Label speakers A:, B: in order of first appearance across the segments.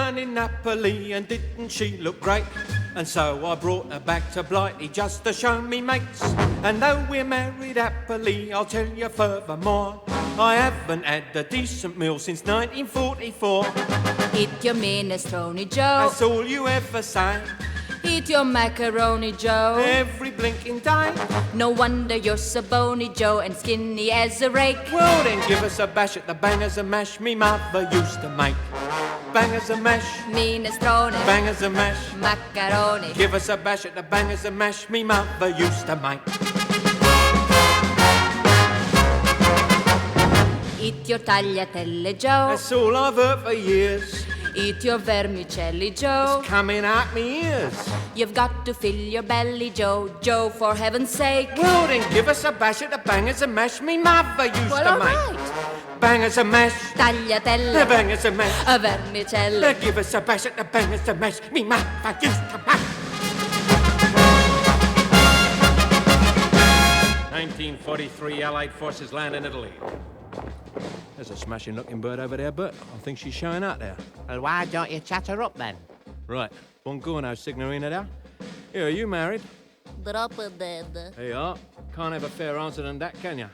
A: down in Napoli, and didn't she look great? And so I brought her back to Blighty just to show me mates. And though we're married happily, I'll tell you furthermore, I haven't had a decent meal since 1944.
B: Eat your minestrone, Joe.
A: That's all you ever say.
B: Eat your macaroni, Joe.
A: Every blinking day.
B: No wonder you're so bony, Joe, and skinny as a rake.
A: Well then give us a bash at the bangers and mash me mother used to make. Bangers and mash,
B: Minestrone,
A: bangers and mash,
B: macaroni.
A: give us a bash at the bangers and mash me mother used to make.
B: Eat your tagliatelle, Joe.
A: That's all I've heard for years.
B: Eat your vermicelli, Joe.
A: It's coming out me ears.
B: You've got to fill your belly, Joe. Joe, for heaven's sake.
A: Well then give us a bash at the bangers and mash me mother used to
B: All
A: make.
B: right.
A: Bangers and mash,
B: Tagliatelle,
A: bangers and mash,
B: a vermicelli.
A: give us a bash at the bangers and mash me mother used to make. 1943 Allied forces land in Italy. There's a smashing looking bird over there, Bert. I think she's showing out there.
C: Well, why don't you chat her up then?
A: Right. Buongiorno, signorina there. Here, are you married?
B: Drop dead.
A: There you are. Can't have a fair answer than that, can you?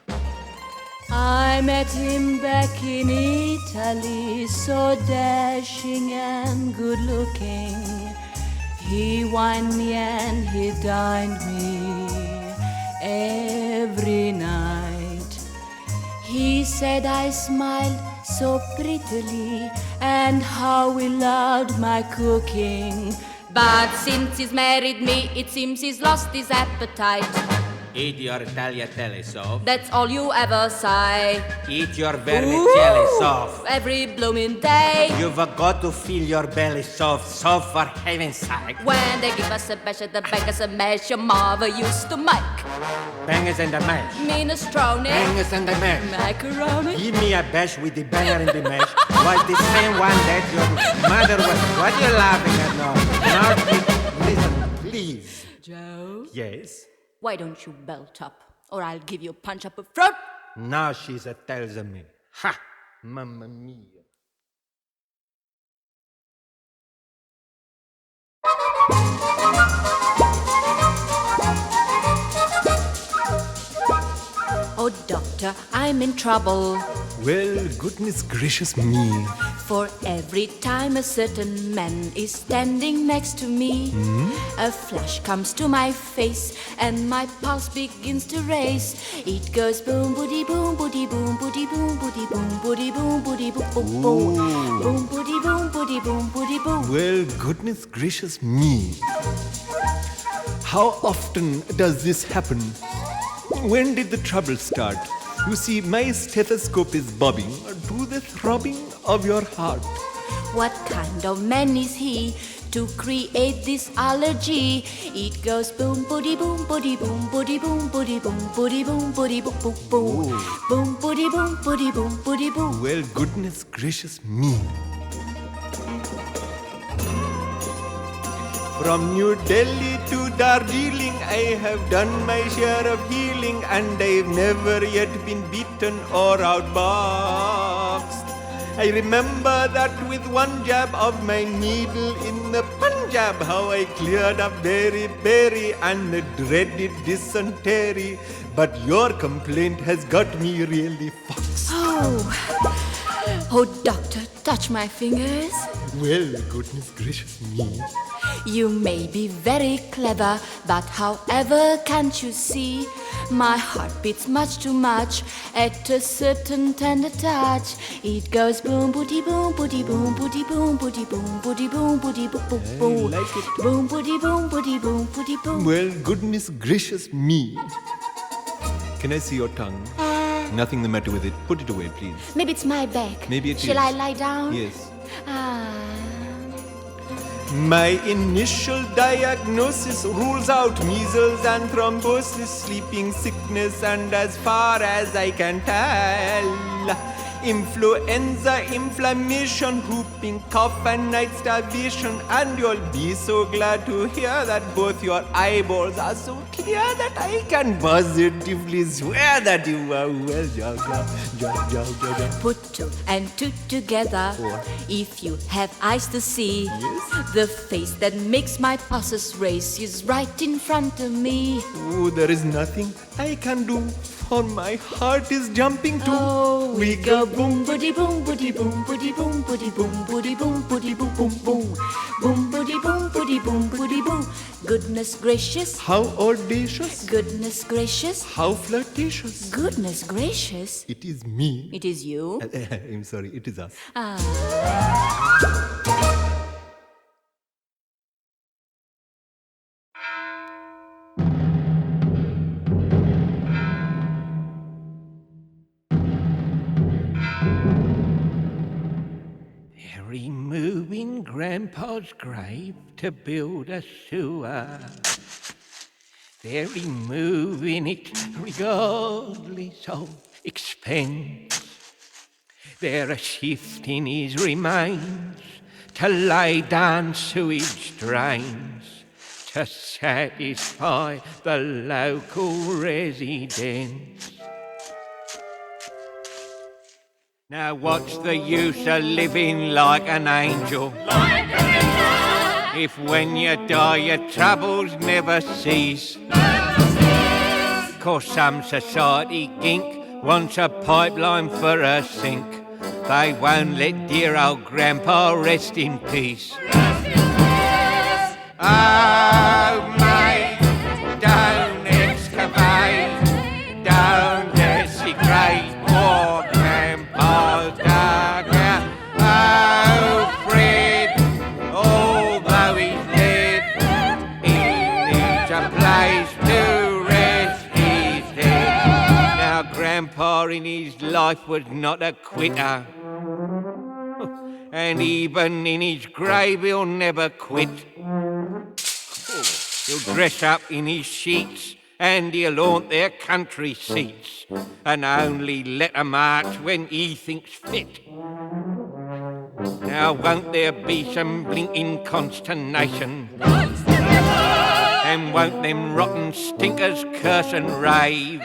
B: I met him back in Italy, so dashing and good looking. He wined me and he dined me every night. He said I smiled so prettily and how he loved my cooking. But since he's married me, it seems he's lost his appetite.
A: Eat your tagliatelle sauce.
B: That's all you ever say.
A: Eat your vermicelli sauce.
B: Every blooming day.
A: You've got to fill your belly soft for heaven's sake.
B: When they give us a bash at the bangers and mash, your mother used to make.
A: Bangers and the mash.
B: Minestrone.
A: Bangers and the mash.
B: Macaroni.
A: Give me a bash with the banger and the mash. Was the same one that your mother was. What are you laughing at now? Now, listen, please.
B: Joe?
A: Yes?
B: Why don't you belt up, or I'll give you a punch up a throat?
A: Now she's a tells me. Ha! Mamma mia.
B: Oh, doctor, I'm in trouble.
A: Well, goodness gracious me.
B: For every time a certain man is standing next to me, a flash comes to my face and my pulse begins to race. It goes boom, boody, boom, boody, boom, boody, boom, boody, boom, boody, boom, boody, boom, boom, boom, boom, boody, boom, boody, boom, boody, boom.
D: Well, goodness gracious me. How often does this happen? When did the trouble start? You see, my stethoscope is bobbing to the throbbing of your heart.
B: What kind of man is he to create this allergy? It goes boom, boody, boom, boody, boom, boody, boom, boody, boom, boody, boom, boody, boom, boom, boom, boom, boody, boom, boody, boom, boody, boom.
D: Well, goodness gracious me. From New Delhi to Darjeeling, I have done my share of healing, and I've never yet been beaten or outboxed. I remember that with one jab of my needle in the Punjab, how I cleared up berry and the dreaded dysentery. But your complaint has got me really foxed.
B: Oh, doctor, touch my fingers.
D: Well, goodness gracious me.
B: You may be very clever, but however can't you see? My heart beats much too much at a certain tender touch. It goes boom, booty, boom, booty, boom, booty, boom, booty, boom, booty, boom, booty, boom, boom, boom.
D: I like it.
B: Boom, booty, boom, booty, boom, booty, boom.
D: Well, goodness gracious me. Can I see your tongue? Nothing the matter with it. Put it away, please.
B: Maybe it's my back.
D: Maybe it is.
B: Shall I lie down?
D: Yes.
A: My initial diagnosis rules out measles and thrombosis, sleeping sickness, and as far as I can tell,
D: Influenza, inflammation, whooping cough and night starvation. And you'll be so glad to hear that both your eyeballs are so clear that I can positively swear that you are well, Jakka.
B: Put two and two together. If you have eyes to see, the face that makes my pulses race is right in front of me.
D: Oh, there is nothing I can do, for my heart is jumping too.
B: Oh, we go boom boody boom boody boom boody boom boody boom boody boom boody boom boom boom boom boody boom boody boom boody boom. Goodness gracious,
D: How audacious,
B: goodness gracious,
D: how flirtatious.
B: goodness gracious.
D: It is me.
B: It is you.
D: I'm sorry, it is us.
A: They're removing Grandpa's grave to build a sewer. They're removing it regardless of expense. They're shifting his remains to lay down sewage drains to satisfy the local residents. Now what's the use of living like an angel? If when you die your troubles never cease. 'Cause some society gink wants a pipeline for a sink. They won't let dear old Grandpa rest in peace. Oh mate, don't excavate, don't desecrate poor Grandpa's dugout. Oh Fred, although he's dead, he needs a place to rest his head. Now Grandpa in his life was not a quitter, and even in his grave he'll never quit. He'll dress up in his sheets and he'll haunt their country seats and only let 'em march when he thinks fit. Now won't there be some blinking consternation? And won't them rotten stinkers curse and rave?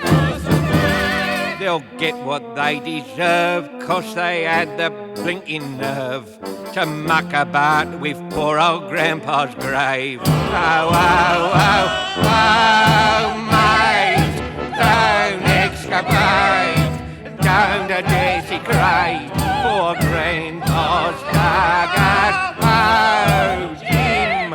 A: They'll get what they deserve, 'cause they had the blinking nerve to muck about with poor old Grandpa's grave. Oh, oh, oh, oh, mate, don't excavate, don't desecrate poor Grandpa's dugout. Oh, Jim,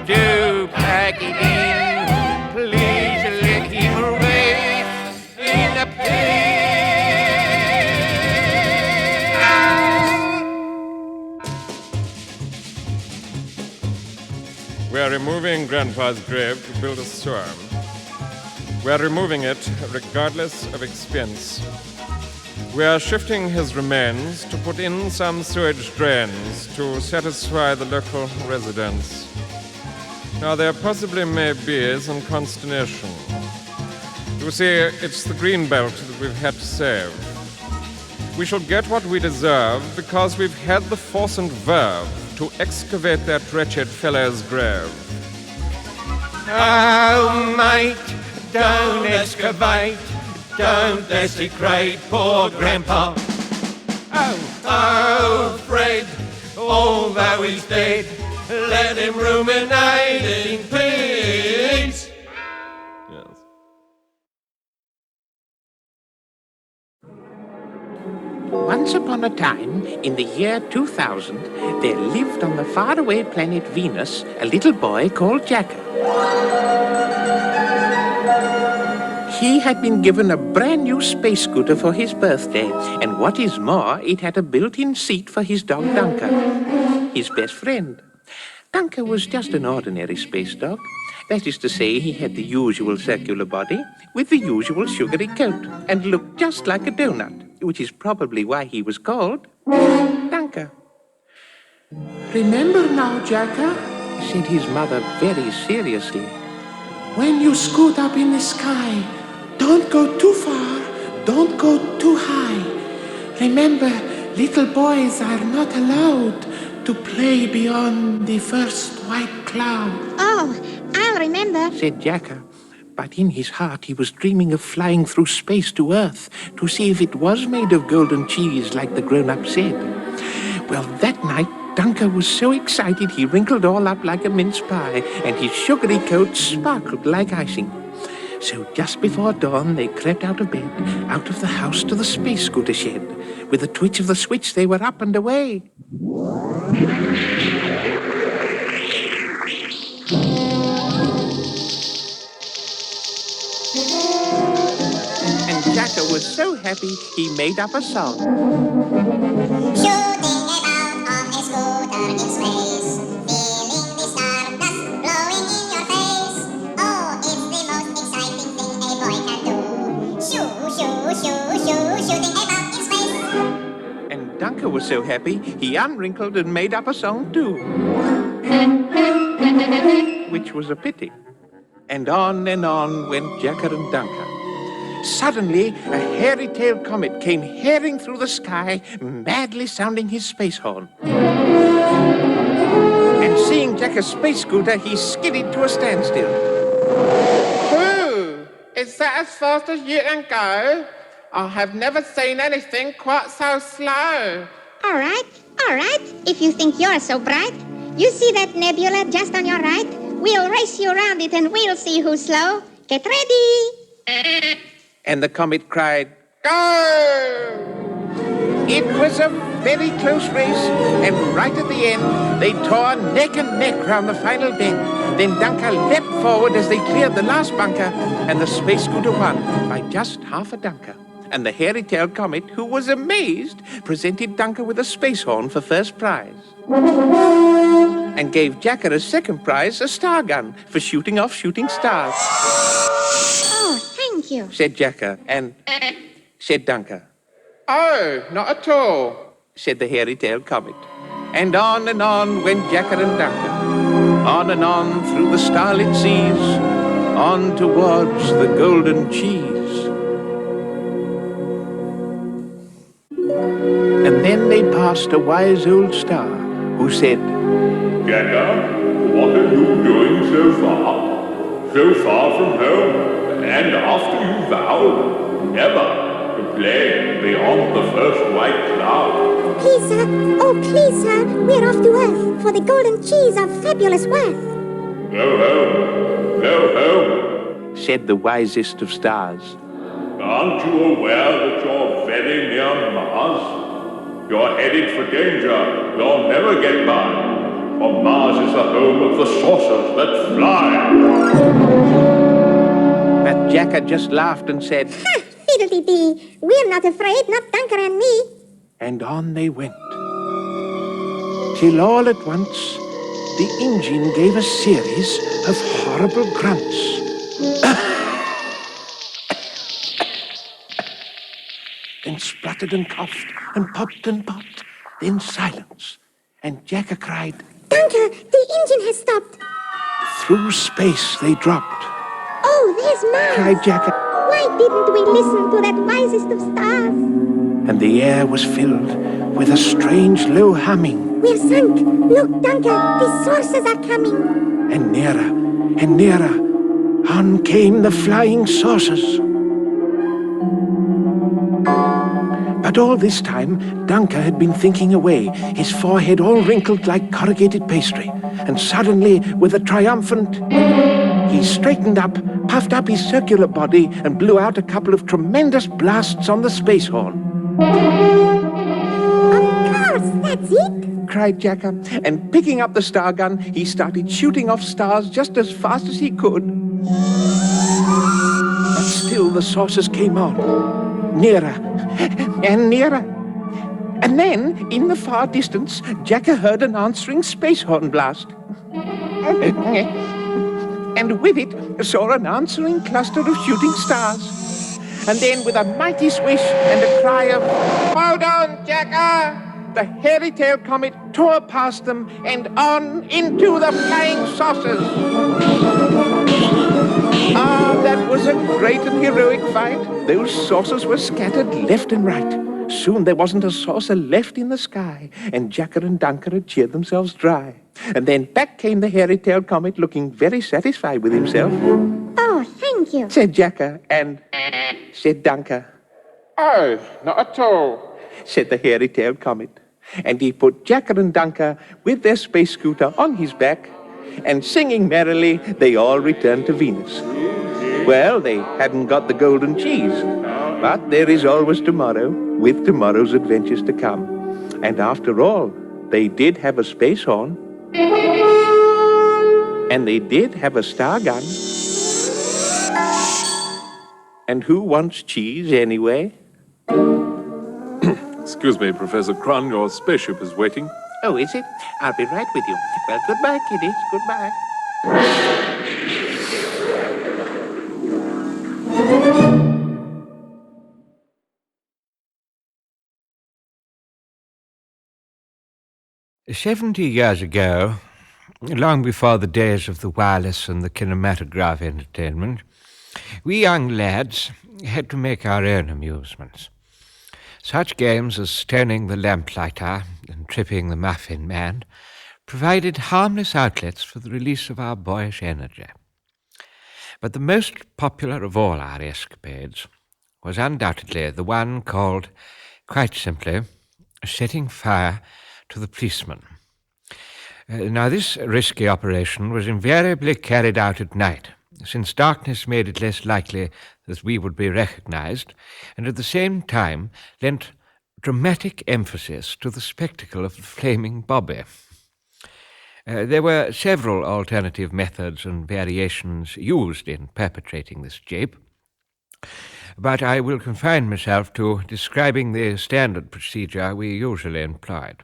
A: do pack it in, please let him rest in the pit.
E: We are removing Grandpa's grave to build a sewer. We are removing it regardless of expense. We are shifting his remains to put in some sewage drains to satisfy the local residents. Now, there possibly may be some consternation. You see, it's the green belt that we've had to save. We shall get what we deserve because we've had the force and verve to excavate that wretched fellow's grave.
A: Oh, mate, don't excavate, don't desecrate poor Grandpa. Oh, Fred, although he's dead, let him ruminate in peace.
E: Yes.
C: Once upon a time, in the year 2000, there lived on the faraway planet Venus a little boy called Jakka. He had been given a brand new space scooter for his birthday, and what is more, it had a built-in seat for his dog Dunker, his best friend. Dunker was just an ordinary space dog. That is to say, he had the usual circular body with the usual sugary coat and looked just like a donut, which is probably why he was called Dunker. "Remember now, Jakka," said his mother very seriously. "When you scoot up in the sky, don't go too far, don't go too high. Remember, little boys are not allowed to play beyond the first white cloud,
F: Oh, I'll remember.
C: said Jakka. But in his heart he was dreaming of flying through space to Earth to see if it was made of golden cheese like the grown-up said. Well, that night, Dunker was so excited he wrinkled all up like a mince pie, and his sugary coat sparkled like icing. So just before dawn, they crept out of bed, out of the house to the space scooter shed. With a twitch of the switch, they were up and away. And Jakka was so happy, he made up a song.
G: Shooting about on a scooter in space, feeling the stardust blowing in your face. Oh, it's the most exciting thing a boy can do. Shooting about in space.
C: And Dunker was so happy, he unwrinkled and made up a song too. Which was a pity. And on went Jakka and Dunker. Suddenly, a hairy-tailed comet came tearing through the sky, madly sounding his space horn. And seeing Jakka's space scooter, he skidded to a standstill.
H: Whoo! Is that as fast as you can go? I have never seen anything quite so slow.
F: All right. If you think you're so bright. You see that nebula just on your right? We'll race you around it and we'll see who's slow. Get ready.
C: And the comet cried,
H: Go!
C: It was a very close race, and right at the end, they tore neck and neck round the final bend. Then Dunker leapt forward as they cleared the last bunker, and the space scooter won by just half a dunker. And the hairy-tailed comet, who was amazed, presented Dunker with a space horn for first prize. And gave Jakka as second prize a star gun for shooting off shooting stars.
F: Oh, thank you.
C: Said Jakka, and said Dunker.
H: Oh, not at all,
C: Said the hairy-tailed comet. And on went Jakka and Dunker. On and on through the starlit seas, on towards the golden cheese. And then they passed a wise old star who said,
I: Jakka, what are you doing so far? So far from home, and after you vowed never to play beyond the first white cloud.
F: Please, sir, we're off to Earth for the golden cheese of fabulous worth.
I: Go home,
C: said the wisest of stars.
I: Aren't you aware that you're very near Mars? You're headed for danger. You'll never get by. For Mars is the home of the saucers that fly.
C: But Jakka just laughed and said,
F: Ha! Fiddle-dee-dee. We're not afraid, not Dunker and me.
C: and on they went. Till all at once, the engine gave a series of horrible grunts. Then spluttered and coughed and popped, then silence. And Jakka cried,
F: Dunker, the engine has stopped.
C: through space they dropped.
F: Oh, there's Mars.
C: Cried Jakka,
F: Why didn't we listen to that wisest of stars?
C: and the air was filled with a strange low humming.
F: We're sunk. Look, Dunker, the saucers are coming.
C: And nearer, on came the flying saucers. But all this time, Dunker had been thinking away, his forehead all wrinkled like corrugated pastry. And suddenly, with a triumphant, he straightened up, puffed up his circular body, and blew out a couple of tremendous blasts on the space horn.
F: Of course, that's it.
C: Cried Jakka, and picking up the star gun, he started shooting off stars just as fast as he could. But still the saucers came on, nearer and nearer. And then, in the far distance, Jakka heard an answering space horn blast. And with it, saw an answering cluster of shooting stars. And then, with a mighty swish and a cry of, "Hold on, Jakka!" the hairy-tailed comet tore past them and on into the flying saucers. Ah, that was a great and heroic fight. Those saucers were scattered left and right. Soon there wasn't a saucer left in the sky, and Jakka and Dunker had cheered themselves dry. And then back came the hairy-tailed comet, looking very satisfied with himself.
F: Oh, thank you.
C: Said Jakka, and said Dunker.
H: Oh, not at all.
C: Said the hairy-tailed comet. And he put Jakka and Dunker with their space scooter on his back, and singing merrily, they all returned to Venus. Well, they hadn't got the golden cheese, but there is always tomorrow, with tomorrow's adventures to come. And after all, they did have a space horn, and they did have a star gun. And who wants cheese anyway?
E: Excuse me, Professor Cron, your spaceship is waiting.
C: Oh, is it? I'll be right with you. Well, goodbye, kiddies. Goodbye.
A: "70 years ago, long before the days of the wireless and the kinematograph entertainment, we young lads had to make our own amusements. Such games as stoning the lamplighter and tripping the muffin man provided harmless outlets for the release of our boyish energy. But the most popular of all our escapades was undoubtedly the one called, quite simply, setting fire to the policeman. Now, this risky operation was invariably carried out at night, since darkness made it less likely that we would be recognized, and at the same time lent dramatic emphasis to the spectacle of the flaming bobby. There were several alternative methods and variations used in perpetrating this jape, but I will confine myself to describing the standard procedure we usually employed.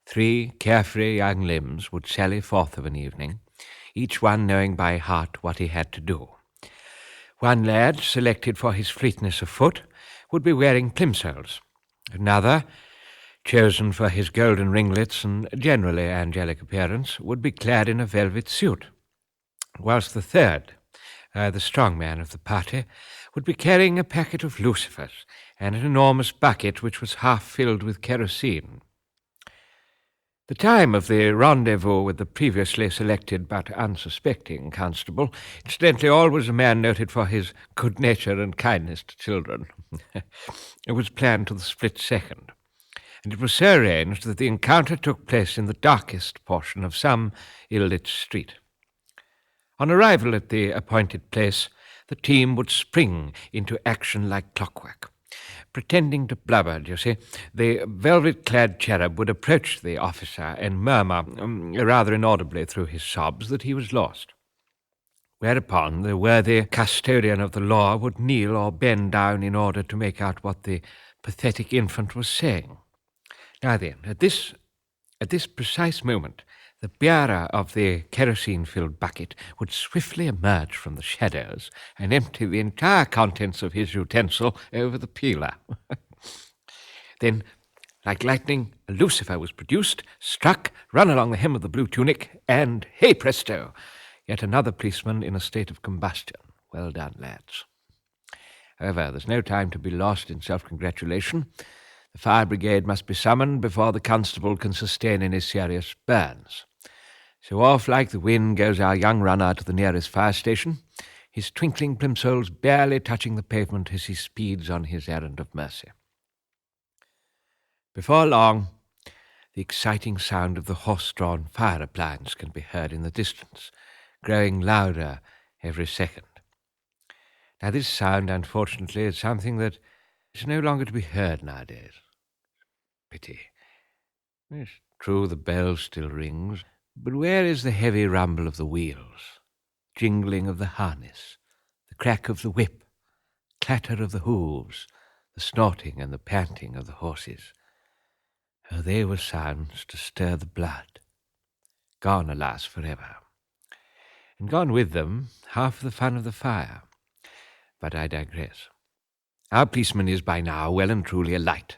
A: 3 carefree young limbs would sally forth of an evening, each one knowing by heart what he had to do. One lad, selected for his fleetness of foot, would be wearing plimsolls. Another, chosen for his golden ringlets and generally angelic appearance, would be clad in a velvet suit, whilst the third, the strong man of the party, would be carrying a packet of lucifers and an enormous bucket which was half filled with kerosene. The time of the rendezvous with the previously selected but unsuspecting constable, incidentally always a man noted for his good nature and kindness to children, it was planned to the split second, and it was so arranged that the encounter took place in the darkest portion of some ill-lit street. On arrival at the appointed place, the team would spring into action like clockwork. Pretending to blubber, you see, the velvet-clad cherub would approach the officer and murmur, rather inaudibly through his sobs, that he was lost. Whereupon the worthy custodian of the law would kneel or bend down in order to make out what the pathetic infant was saying. Now then, at this precise moment, the bearer of the kerosene-filled bucket would swiftly emerge from the shadows and empty the entire contents of his utensil over the peeler. Then, like lightning, a lucifer was produced, struck, run along the hem of the blue tunic, and, hey presto, yet another policeman in a state of combustion. Well done, lads. However, there's no time to be lost in self-congratulation. The fire brigade must be summoned before the constable can sustain any serious burns. So off like the wind goes our young runner to the nearest fire station, his twinkling plimsolls barely touching the pavement as he speeds on his errand of mercy. Before long, the exciting sound of the horse-drawn fire appliance can be heard in the distance, growing louder every second. Now this sound, unfortunately, is something that is no longer to be heard nowadays. Pity. It's true the bell still rings, but where is the heavy rumble of the wheels, jingling of the harness, the crack of the whip, clatter of the hooves, the snorting and the panting of the horses? Oh, they were sounds to stir the blood, gone, alas, forever. And gone with them half the fun of the fire. But I digress. Our policeman is by now well and truly alight.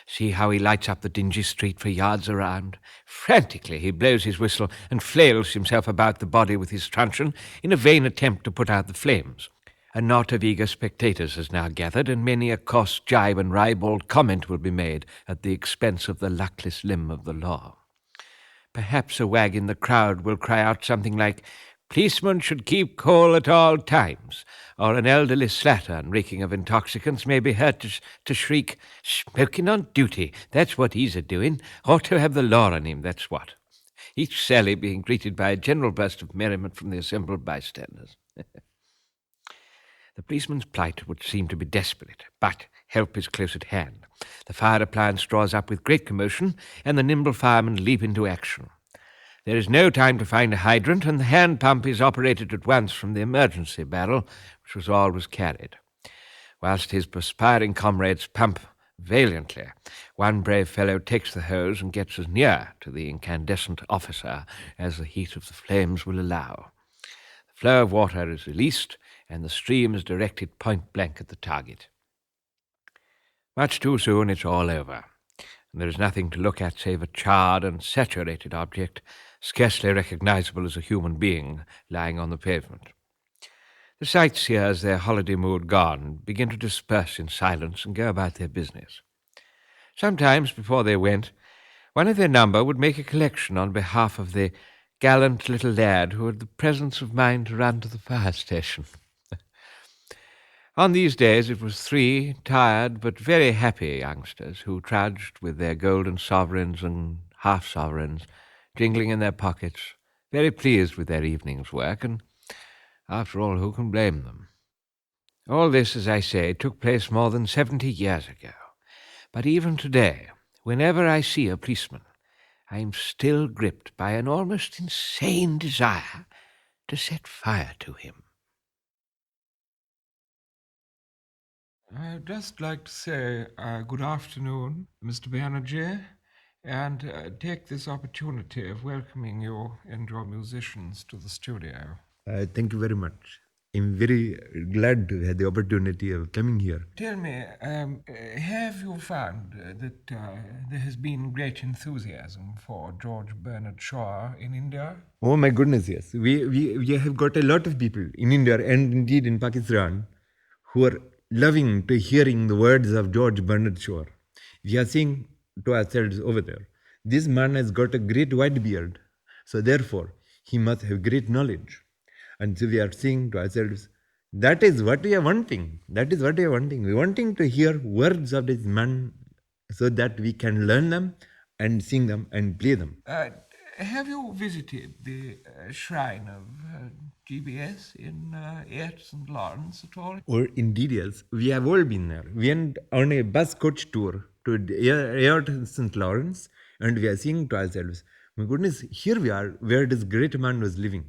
A: See how he lights up the dingy street for yards around. Frantically he blows his whistle and flails himself about the body with his truncheon in a vain attempt to put out the flames.
J: A knot of eager spectators has now gathered, and many a coarse jibe and ribald comment will be made at the expense of the luckless limb of the law. Perhaps a wag in the crowd will cry out something like, "Policeman should keep cool at all times," or an elderly slattern reeking of intoxicants may be heard to shriek, "Smoking on duty, that's what he's a-doing. Ought to have the law on him, that's what." Each sally being greeted by a general burst of merriment from the assembled bystanders. The policeman's plight would seem to be desperate, but help is close at hand. The fire appliance draws up with great commotion, and the nimble firemen leap into action. There is no time to find a hydrant, and the hand pump is operated at once from the emergency barrel, which was always carried. Whilst his perspiring comrades pump valiantly, one brave fellow takes the hose and gets as near to the incandescent officer as the heat of the flames will allow. The flow of water is released, and the stream is directed point-blank at the target. Much too soon it's all over, and there is nothing to look at save a charred and saturated object, scarcely recognizable as a human being, lying on the pavement. The sightseers, their holiday mood gone, begin to disperse in silence and go about their business. Sometimes, before they went, one of their number would make a collection on behalf of the gallant little lad who had the presence of mind to run to the fire station. On these days it was 3 tired but very happy youngsters who trudged with their golden sovereigns and half-sovereigns jingling in their pockets, very pleased with their evening's work, and, after all, who can blame them? All this, as I say, took place more than 70 years ago, but even today, whenever I see a policeman, I am still gripped by an almost insane desire to set fire to him.
E: I'd just like to say good afternoon, Mr. Banerjee, and take this opportunity of welcoming you and your musicians to the studio.
K: Thank you very much. I'm very glad to have the opportunity of coming here.
E: Tell me, have you found that there has been great enthusiasm for George Bernard Shaw in India?
K: Oh my goodness, yes. We have got a lot of people in India and indeed in Pakistan who are loving to hearing the words of George Bernard Shaw. We are saying to ourselves over there, this man has got a great white beard, so therefore he must have great knowledge. And so we are saying to ourselves, that is what we are wanting. That is what we are wanting. We are wanting to hear words of this man so that we can learn them and sing them and play them.
E: Have you visited the shrine of GBS in Airts St. Lawrence at all?
K: Or indeed, yes. We have all been there. We went on a bus coach tour to Airts St. Lawrence, and we are saying to ourselves, my goodness, here we are where this great man was living.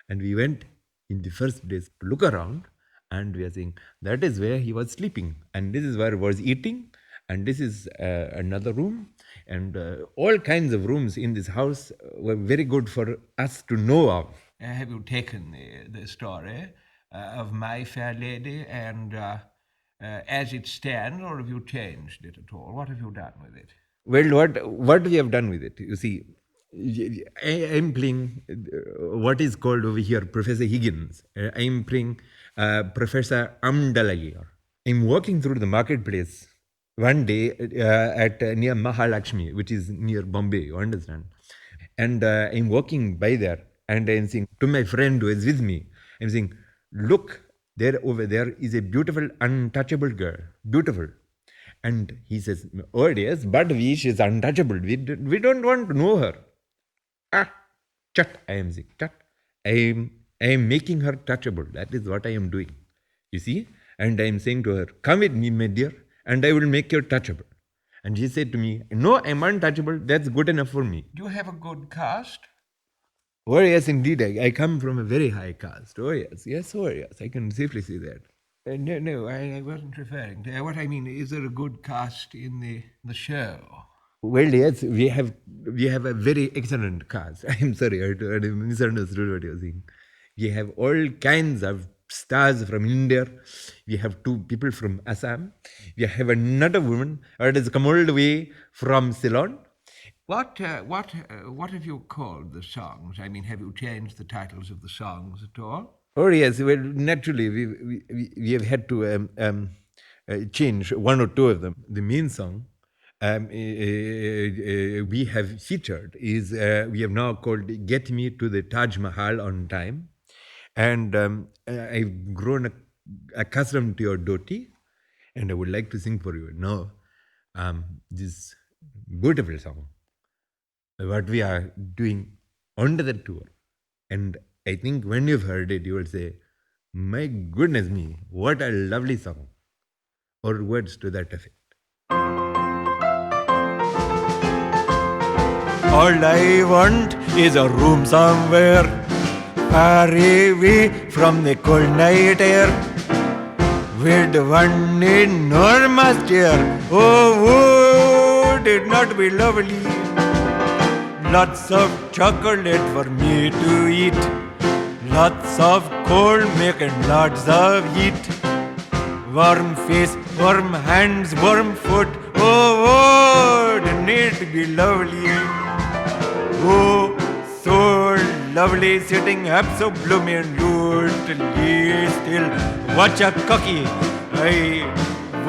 K: And we went in the first days to look around, and we are saying that is where he was sleeping, and this is where he was eating, and this is another room, and all kinds of rooms in this house were very good for us to know of.
E: Have you taken the story of My Fair Lady and as it stands, or have you changed it at all? What have you done with it?
K: Well, what we have done with it, you see, I am playing what is called over here Professor Higgins. I am playing Professor Amdalaya. I am walking through the marketplace one day at near Mahalakshmi, which is near Bombay, you understand. And I am walking by there, and I am saying to my friend who is with me, I am saying, look, there over there is a beautiful untouchable girl, beautiful. And he says, oh yes, but she is untouchable. We don't want to know her. Chat, I am saying, chat. I am making her touchable. That is what I am doing. You see? And I am saying to her, come with me, my dear, and I will make you touchable. And she said to me, no, I am untouchable. That's good enough for me.
E: Do you have a good caste?
K: Oh yes, indeed. I come from a very high caste. Oh yes, I can safely say that.
E: No, I wasn't referring to what I mean. Is there a good cast in the show?
K: Well, yes, we have a very excellent cast. I am sorry, I misunderstood what you were saying. We have all kinds of stars from India. We have 2 people from Assam. We have another woman that has come all the way from Ceylon.
E: What have you called the songs? I mean, have you changed the titles of the songs at all?
K: Oh yes, well, naturally we have had to change one or two of them. The main song we have featured is we have now called "Get Me to the Taj Mahal on Time," and I've grown accustomed to your dhoti, and I would like to sing for you now this beautiful song. What we are doing under the tour. And I think when you've heard it, you will say, my goodness me, what a lovely song. Or words to that effect.
D: All I want is a room somewhere far away from the cold night air, with one enormous chair. Oh, would it not be lovely? Lots of chocolate for me to eat, lots of cold milk and lots of heat. Warm face, warm hands, warm foot. Oh, wouldn't it be lovely? Oh, so lovely, sitting up so absolutely still. Watch a cocky, I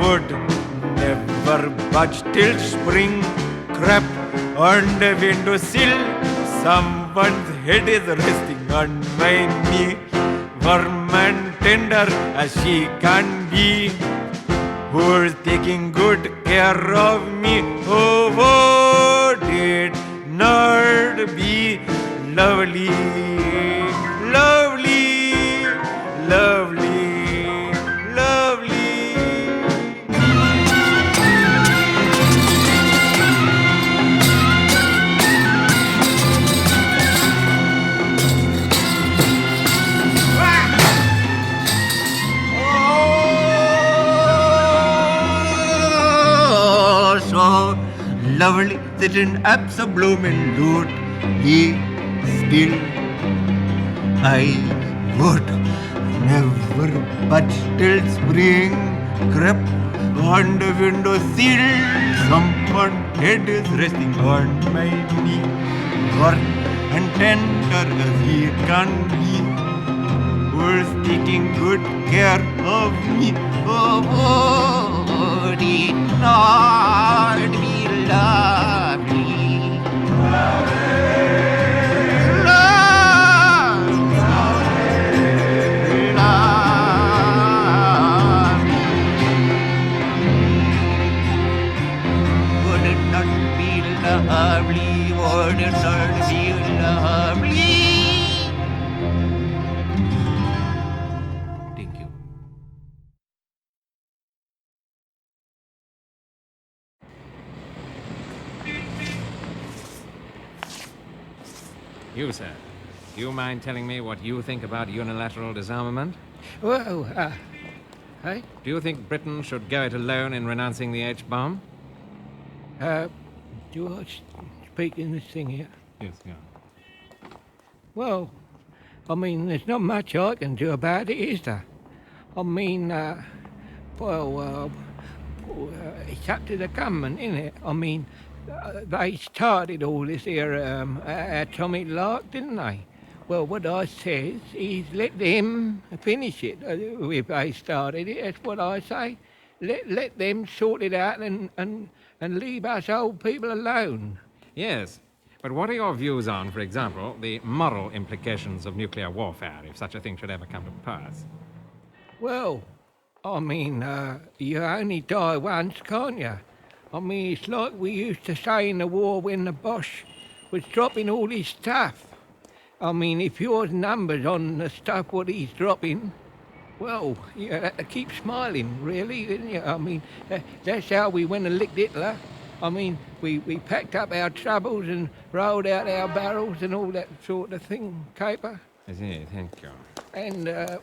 D: would never budge till spring crept on the windowsill. Someone's head is resting on my knee, warm and tender as she can be. Who's taking good care of me? Oh, would it not be lovely, lovely, lovely, lovely? Oh, so lovely, sitting absolutely still. I would never budge till spring crept on the windowsill. Someone's head is resting on my knee, warm and tender as he can be. Who's taking good care of me? Oh, would it not be lovely? Lovely, would it not be lovely?
J: Thank you. You, sir, do you mind telling me what you think about unilateral disarmament?
L: Well, hey?
J: Do you think Britain should go it alone in renouncing the H-bomb?
L: Do I speak in this thing here?
J: Yes, yeah.
L: Well, I mean, there's not much I can do about it, is there? I mean, it's up to the government, isn't it? I mean, they started all this here atomic lark, didn't they? Well, what I says is let them finish it. If they started it, that's what I say. Let them sort it out and leave us old people alone.
J: Yes, but what are your views on, for example, the moral implications of nuclear warfare, if such a thing should ever come to pass?
L: Well, I mean, you only die once, can't you? I mean, it's like we used to say in the war when the Bosch was dropping all his stuff. I mean, if yours numbers on the stuff what he's dropping, well, you have to keep smiling, really, didn't you? I mean, that's how we went and licked Hitler. I mean, we packed up our troubles and rolled out our barrels and all that sort of thing, Caper.
J: I see, thank you.
L: And
J: How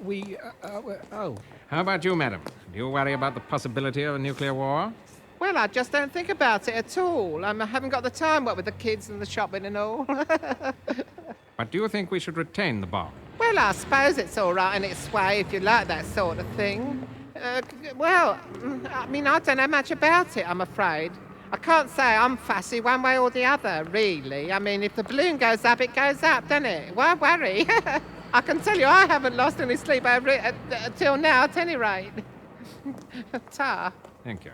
J: about you, madam? Do you worry about the possibility of a nuclear war?
H: Well, I just don't think about it at all. I haven't got the time, what with the kids and the shopping and all.
J: But do you think we should retain the bomb?
H: Well, I suppose it's all right in its way if you like that sort of thing. Well, I mean, I don't know much about it, I'm afraid. I can't say I'm fussy one way or the other, really. I mean, if the balloon goes up, it goes up, doesn't it? Why worry? I can tell you I haven't lost any sleep over it till now, at any rate. Ta.
M: Thank you.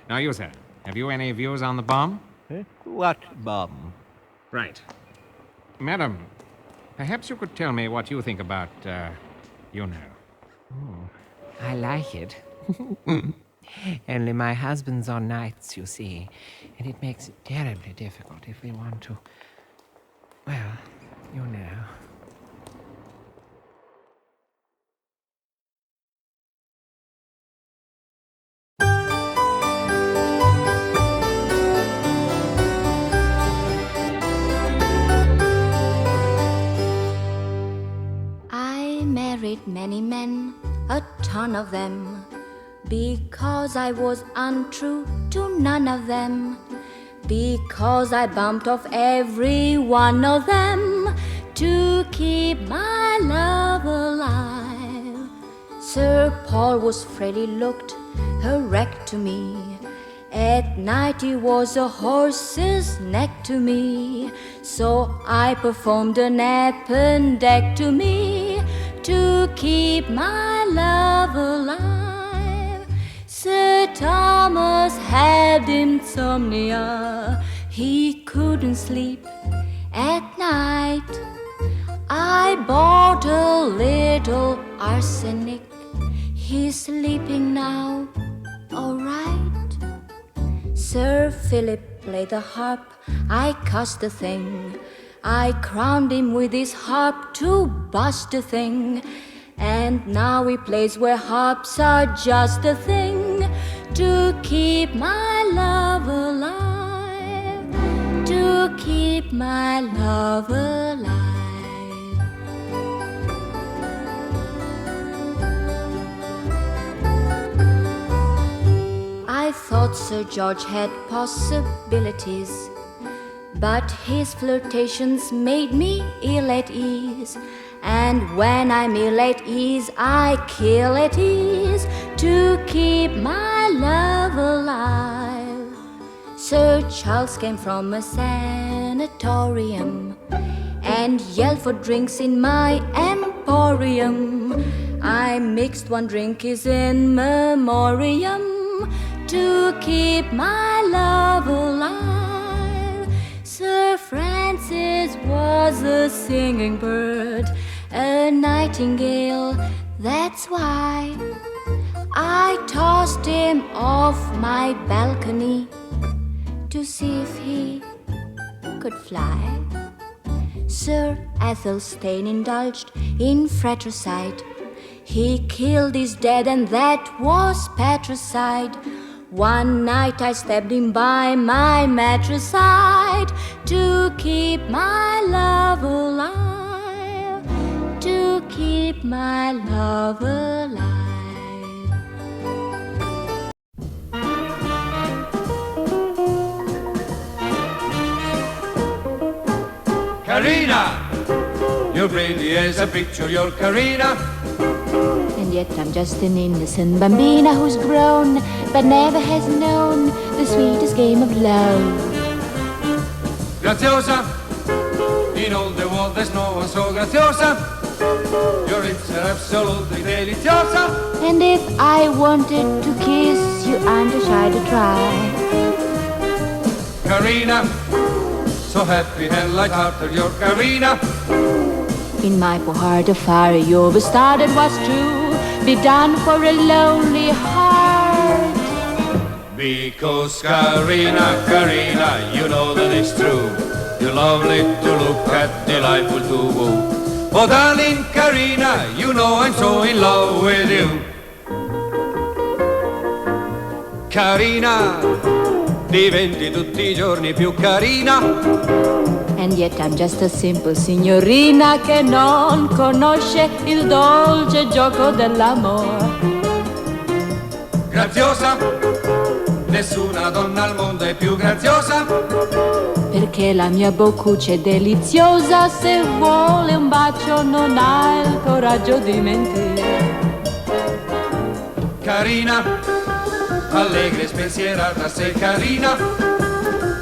M: Now, you, sir, have you any views on the bomb?
L: What bomb?
M: Right. Madam, perhaps you could tell me what you think about, you know.
N: I like it. Only my husband's on nights, you see, and it makes it terribly difficult if we want to. Well, you know.
B: I married many men, a ton of them, because I was untrue to none of them, because I bumped off every one of them to keep my love alive. Sir Paul was frailly looked a wreck to me. At night he was a horse's neck to me, so I performed an appendectomy to keep my love alive. Sir Thomas had insomnia, he couldn't sleep at night. I bought a little arsenic, he's sleeping now, all right. Sir Philip played the harp, I cussed the thing. I crowned him with his harp to bust the thing. And now he plays where harps are just a thing to keep my love alive, to keep my love alive. I thought Sir George had possibilities, but his flirtations made me ill at ease. And when I'm ill at ease, I kill at ease to keep my love alive. Sir Charles came from a sanatorium and yelled for drinks in my emporium. I mixed one drink his in memoriam to keep my love alive. Sir Francis was a singing bird, a nightingale, that's why I tossed him off my balcony to see if he could fly. Sir Athelstane indulged in fratricide. He killed his dead and that was patricide. One night I stabbed him by my mattress side to keep my love alive, to keep my love alive.
A: Carina! You're pretty as a picture, you're Carina.
B: And yet I'm just an innocent bambina who's grown, but never has known the sweetest game of love.
A: Graziosa, in all the world there's no one so graziosa. Your lips are absolutely deliciosa.
B: And if I wanted to kiss you, I'm too shy to try.
A: Carina, so happy and light-hearted, you're Carina.
B: In my poor heart of fire, you've started what's true. Be done for a lonely heart.
A: Because Carina, Carina, you know that it's true. You're lovely to look at, delightful to woo. Oh darling Carina, you know I'm so in love with you. Carina, diventi tutti i giorni più carina.
B: And yet I'm just a simple signorina che non conosce il dolce gioco dell'amore.
A: Graziosa, nessuna donna al mondo è più graziosa.
B: Perché la mia boccuccia è deliziosa, se vuole un bacio non ha il coraggio di mentire.
A: Carina, allegra e spensierata sei carina,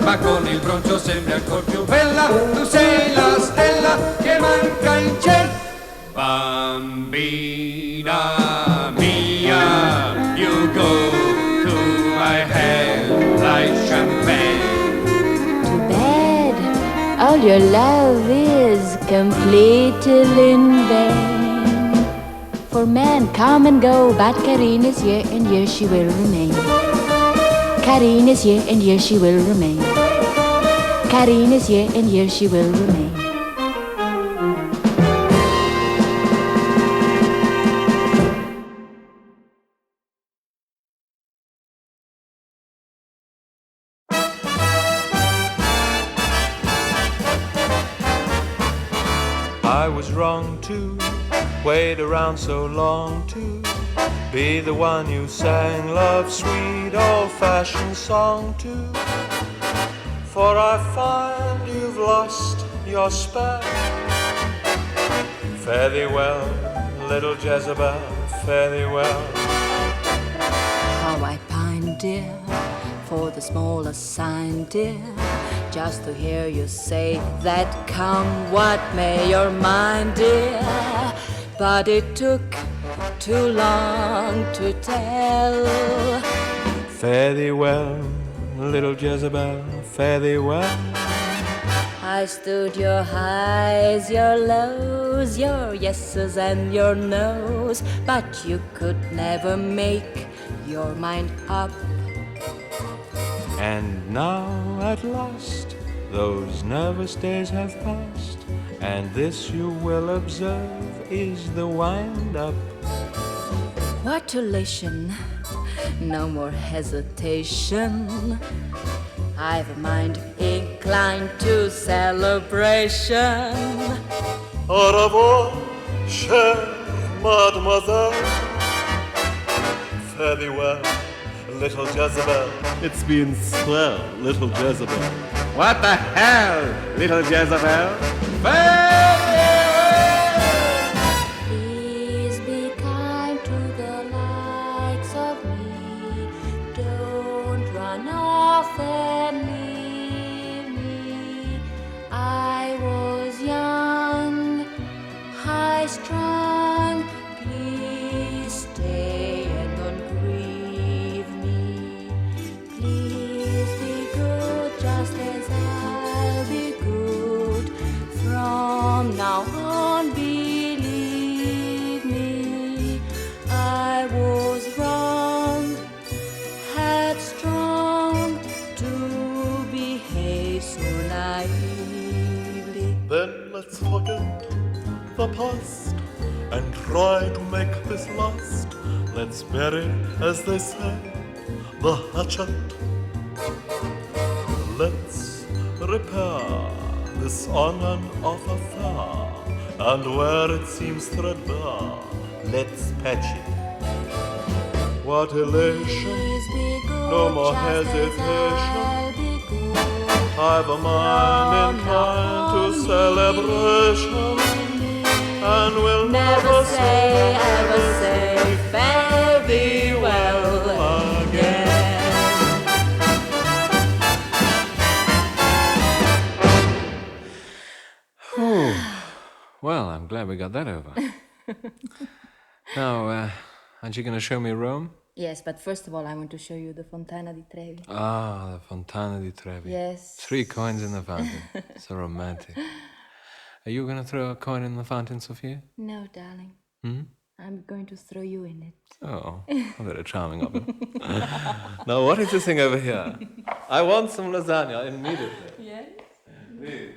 A: ma con il broncio sembri ancor più bella. Tu sei la stella che manca in cielo Bambina mia, you go to my head like champagne.
B: To bed, all your love is completed in vain. For men come and go, but Carina's here and here she will remain. Carina's here and here she will remain. Carina's here and here she will remain.
A: I was wrong to wait around so long to be the one you sang love's sweet old-fashioned song to. For I find you've lost your spell. Fare thee well, little Jezebel, fare thee well.
B: How I pine, dear, for the smallest sign, dear, just to hear you say that come what may your mind, dear. But it took too long to tell.
A: Fare thee well, little Jezebel, fare thee well.
B: I stood your highs, your lows, your yeses and your nos, but you could never make your mind up.
A: And now at last those nervous days have passed, and this you will observe is the wind-up.
B: What elation, no more hesitation. I've a mind inclined to celebration.
A: Au revoir, chère mademoiselle. Fare thee well, little Jezebel. It's been swell, little Jezebel.
M: What the hell, little Jezebel?
B: Please be kind to the likes of me. Don't run off and leave me. I was young, high-strung. Please stay and don't grieve me. Please be good just as I'll be good. From now on, believe me, I was wrong, headstrong, to behave so naively.
A: Then let's forget the past and try to make this last. Let's bury, as they say, the hatchet. Let's repair this on and off affair, and where it seems threadbare, let's patch it. What elation,
B: Please be good,
A: no more
B: just as
A: hesitation.
B: I'll be good.
A: I've a mind inclined to celebration, and will
B: Never say, ever say, fare thee well again.
E: Well, I'm glad we got that over. Now, aren't you going to show me Rome?
B: Yes, but first of all, I want to show you the Fontana di Trevi.
E: Ah, the Fontana di Trevi.
B: Yes.
E: 3 coins in the fountain. So romantic. Are you going to throw a coin in the fountain, Sophia?
B: No, darling.
E: Hmm?
B: I'm going to throw you in it.
E: Oh, very charming of him. Now, what is this thing over here? I want some lasagna immediately.
B: Yes?
E: Please.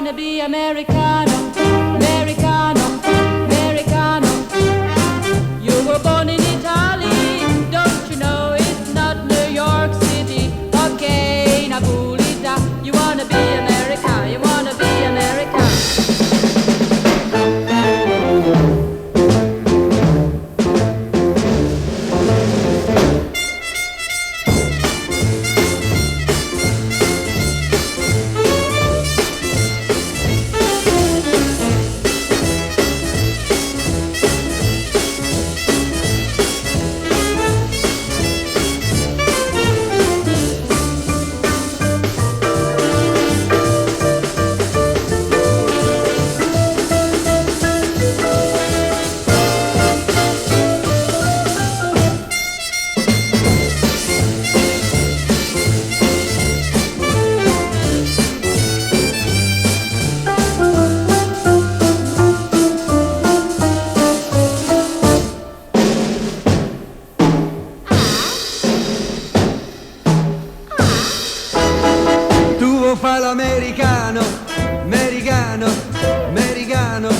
B: wanna be Americano, Americano, Americano. You were born in Italy, don't you know it's not New York City? Okay, Napulita, you wanna be America, you wanna be America.
O: Fa l'americano, americano, americano.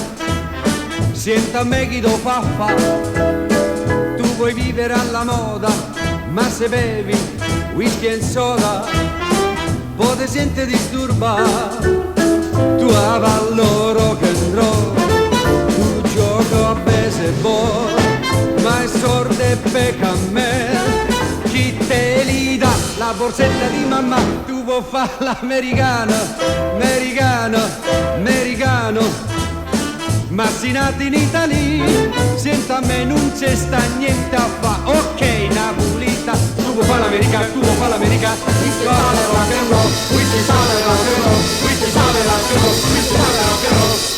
O: Sienta me chi do fa. Tu vuoi vivere alla moda, ma se bevi whisky e soda, poi ti senti disturba. Tu avallo rock and roll, tu gioco a baseball, ma è sordo e pecca a me. Chi te li dà la borsetta di mamma? Tu vuoi fare l'americano, americano, americano. Ma si nati in Italia, senta a me non c'è sta niente a fa. Ok, Napulita, tu vuoi fare l'americano, tu vuoi fare l'americano. Qui si fa le rock and roll, qui si fa le rock and roll, qui si fa le rock and roll, qui si fa le rock and roll.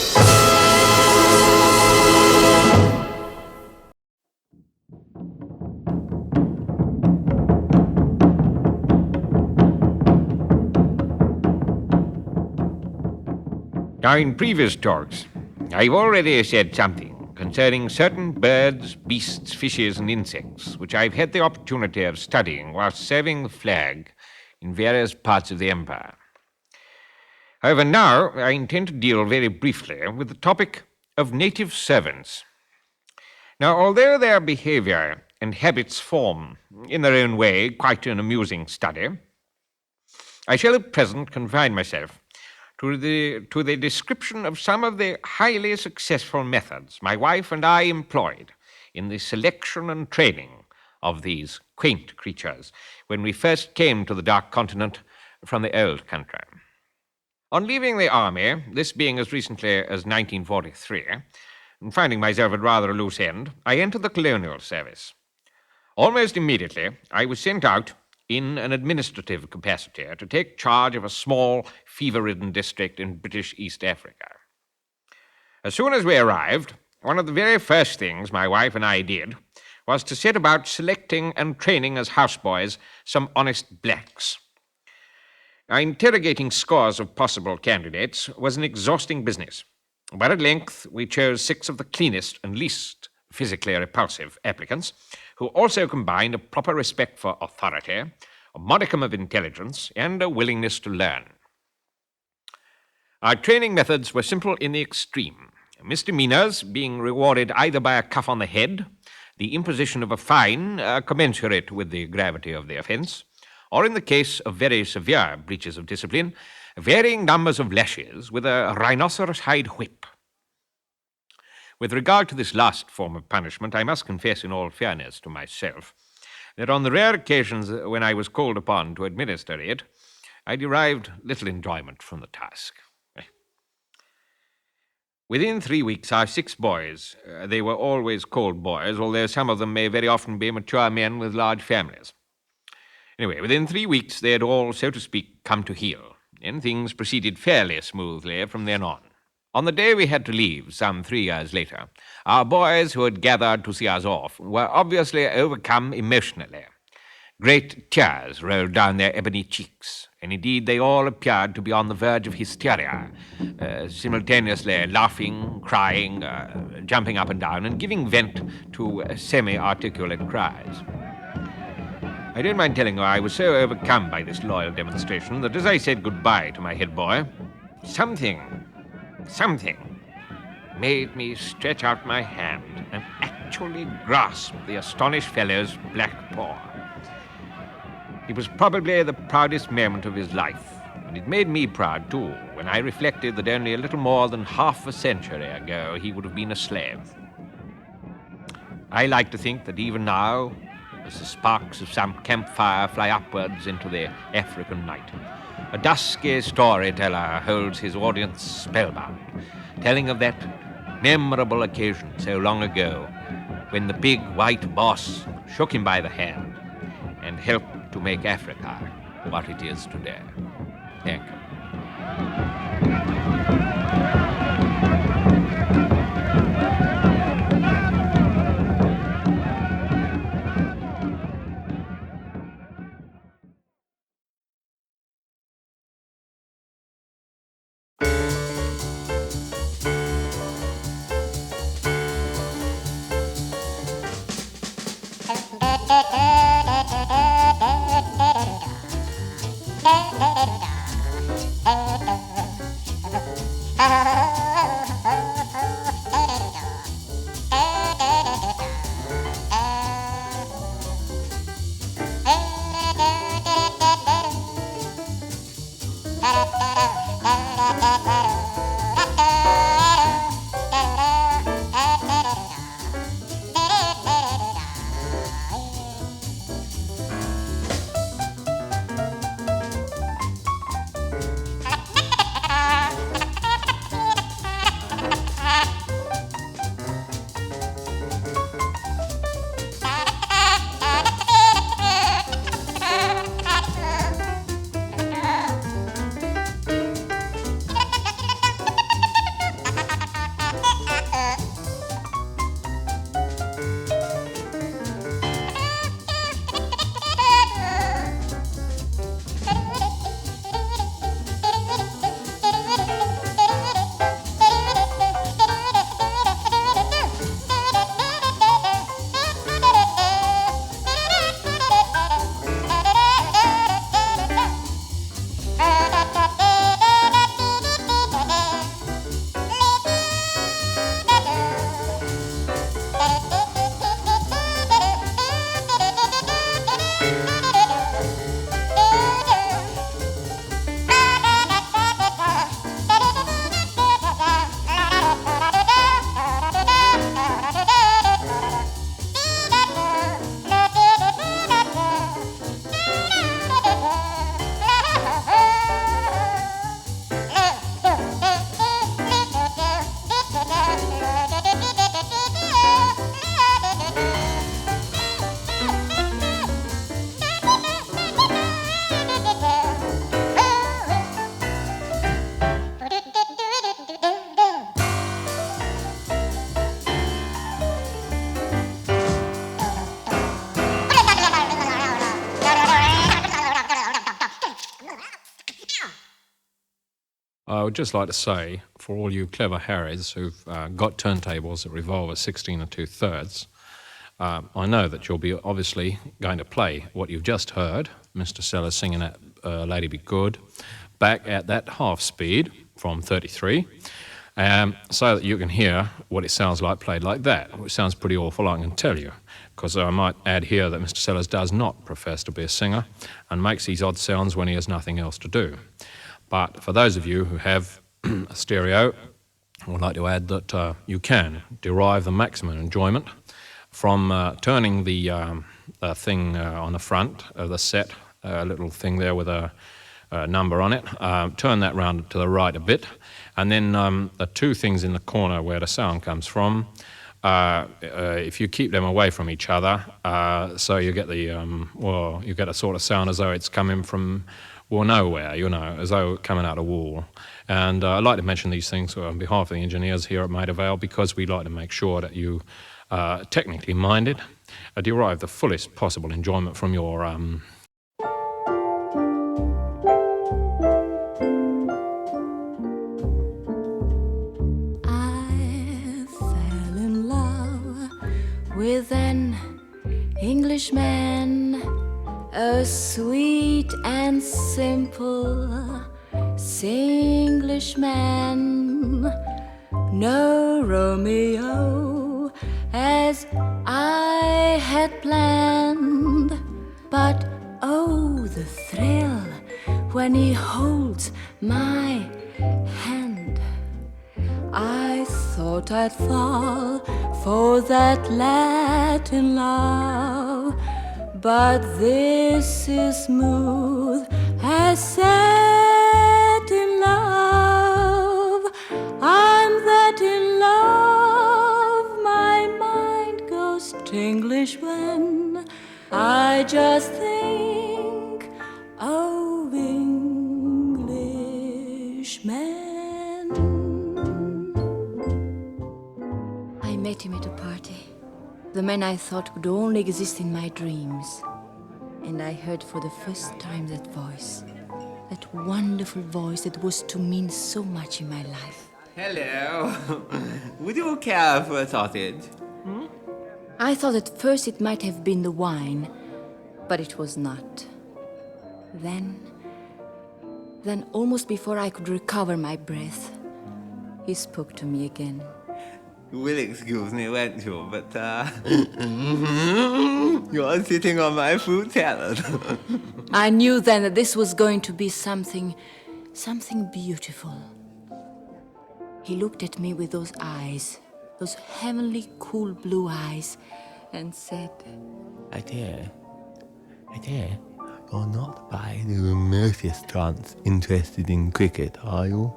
M: Now, in previous talks, I've already said something concerning certain birds, beasts, fishes, and insects, which I've had the opportunity of studying whilst serving the flag in various parts of the empire. However, now I intend to deal very briefly with the topic of native servants. Now, although their behavior and habits form, in their own way, quite an amusing study, I shall at present confine myself to the description of some of the highly successful methods my wife and I employed in the selection and training of these quaint creatures when we first came to the Dark Continent from the old country. On leaving the army, this being as recently as 1943, and finding myself at rather a loose end, I entered the colonial service. Almost immediately, I was sent out in an administrative capacity to take charge of a small, fever-ridden district in British East Africa. As soon as we arrived, one of the very first things my wife and I did was to set about selecting and training as houseboys some honest blacks. Now, interrogating scores of possible candidates was an exhausting business, but at length we chose 6 of the cleanest and least physically repulsive applicants, who also combined a proper respect for authority, a modicum of intelligence, and a willingness to learn. Our training methods were simple in the extreme, misdemeanors being rewarded either by a cuff on the head, the imposition of a fine commensurate with the gravity of the offence, or in the case of very severe breaches of discipline, varying numbers of lashes with a rhinoceros hide whip. With regard to this last form of punishment, I must confess in all fairness to myself that on the rare occasions when I was called upon to administer it, I derived little enjoyment from the task. Within 3 weeks, our 6 boys, they were always called boys, although some of them may very often be mature men with large families. Anyway, within 3 weeks, they had all, so to speak, come to heel, and things proceeded fairly smoothly from then on. On the day we had to leave, some 3 years later, our boys who had gathered to see us off were obviously overcome emotionally. Great tears rolled down their ebony cheeks, and indeed they all appeared to be on the verge of hysteria, simultaneously laughing, crying, jumping up and down, and giving vent to semi-articulate cries. I don't mind telling you I was so overcome by this loyal demonstration that as I said goodbye to my head boy, Something made me stretch out my hand and actually grasp the astonished fellow's black paw. It was probably the proudest moment of his life, and it made me proud too when I reflected that only a little more than half a century ago he would have been a slave. I like to think that even now, as the sparks of some campfire fly upwards into the African night, a dusky storyteller holds his audience spellbound, telling of that memorable occasion so long ago when the big white boss shook him by the hand and helped to make Africa what it is today. Thank you.
E: I would just like to say, for all you clever Harrys who've got turntables that revolve at 16 2/3, I know that you'll be obviously going to play what you've just heard, Mr. Sellers singing that Lady Be Good, back at that half speed from 33, so that you can hear what it sounds like played like that, which sounds pretty awful, I can tell you, because I might add here that Mr. Sellers does not profess to be a singer and makes these odd sounds when he has nothing else to do. But for those of you who have a stereo, I would like to add that you can derive the maximum enjoyment from turning the thing on the front of the set, a little thing there with a number on it, turn that round to the right a bit, and then the two things in the corner where the sound comes from, if you keep them away from each other, so you get the, you get a sort of sound as though it's coming from nowhere, you know, as though coming out of a wall. And I'd like to mention these things on behalf of the engineers here at Maida Vale, because we'd like to make sure that you, technically minded, derive the fullest possible enjoyment from your
B: with an Englishman, a sweet and simple Singlish Englishman. No Romeo as I had planned, but oh, the thrill when he holds my hand. I thought I'd fall for that Latin love, but this is smooth as satin love. I'm that in love, my mind goes tinglish when I just think of Englishmen. I met him at a party. The man I thought could only exist in my dreams. And I heard for the first time that voice. That wonderful voice that was to mean so much in my life.
D: Hello. Would you care for a sausage?
B: I thought at first it might have been the wine, but it was not. Then almost before I could recover my breath, he spoke to me again.
D: You will excuse me, won't you? But, you're sitting on my fruit salad.
B: I knew then that this was going to be something beautiful. He looked at me with those eyes, those heavenly cool blue eyes, and said,
D: I dare, you're not by the remotest chance interested in cricket, are you?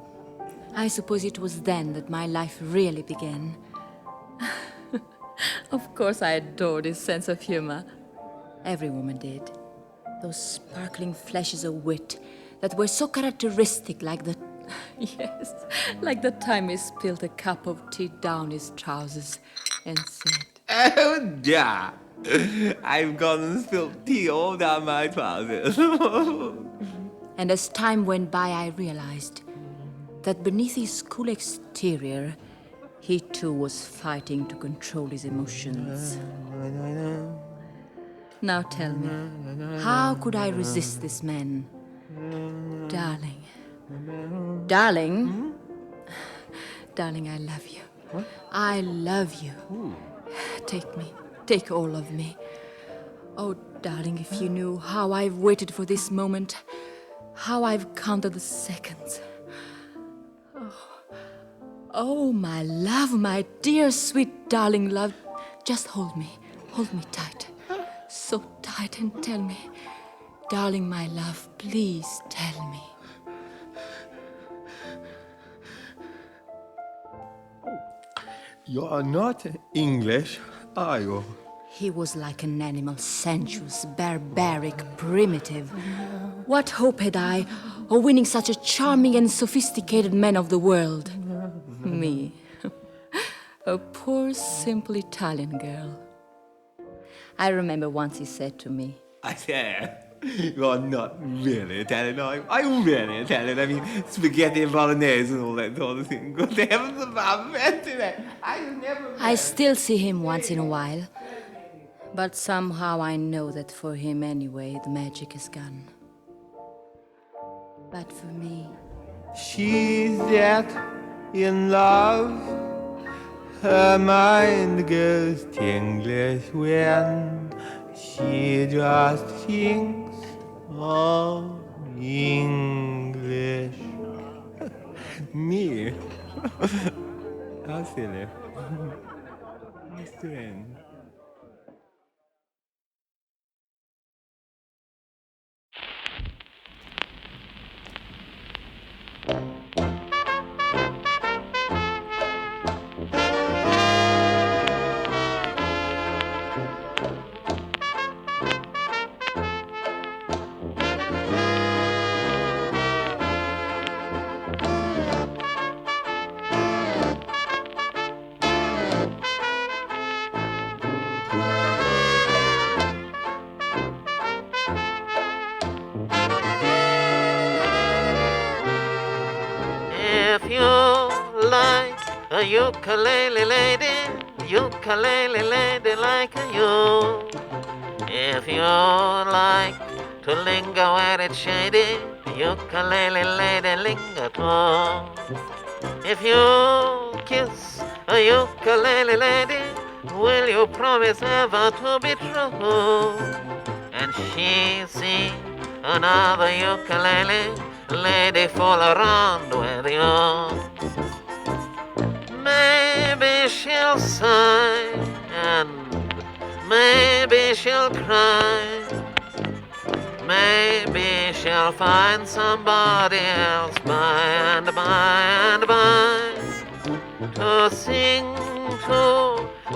B: I suppose it was then that my life really began. Of course, I adored his sense of humor. Every woman did. Those sparkling flashes of wit that were so characteristic, like the... Yes, like the time he spilled a cup of tea down his trousers and said...
D: Oh, yeah. I've gone and spilled tea all down my trousers.
B: And as time went by, I realized that beneath his cool exterior, he too was fighting to control his emotions. Now tell me, how could I resist this man? Darling. Darling? Darling, I love you. I love you. Take me. Take all of me. Oh, darling, if you knew how I've waited for this moment, how I've counted the seconds. Oh, my love, my dear, sweet, darling love. Just hold me tight. So tight, and tell me. Darling, my love, please tell me.
D: You're not English, are you?
B: He was like an animal, sensuous, barbaric, primitive. What hope had I of winning such a charming and sophisticated man of the world? Me, a poor, simple Italian girl. I remember once he said to me,
D: I say, you're not really Italian, are you really Italian? I mean, spaghetti and bolognese and all that sort of thing. Good heavens above,
B: I still see him once in a while, but somehow I know that for him anyway, the magic is gone. But for me...
D: She's that in love, her mind goes tinglish when she just thinks of English. Me? How silly. How strange.
P: If you like a ukulele lady like you. If you like to linger when it's shady, ukulele lady linger too. If you kiss a ukulele lady, will you promise ever to be true? And she see another ukulele lady fool around with you. Maybe she'll sigh and maybe she'll cry. Maybe she'll find somebody else by and by to sing to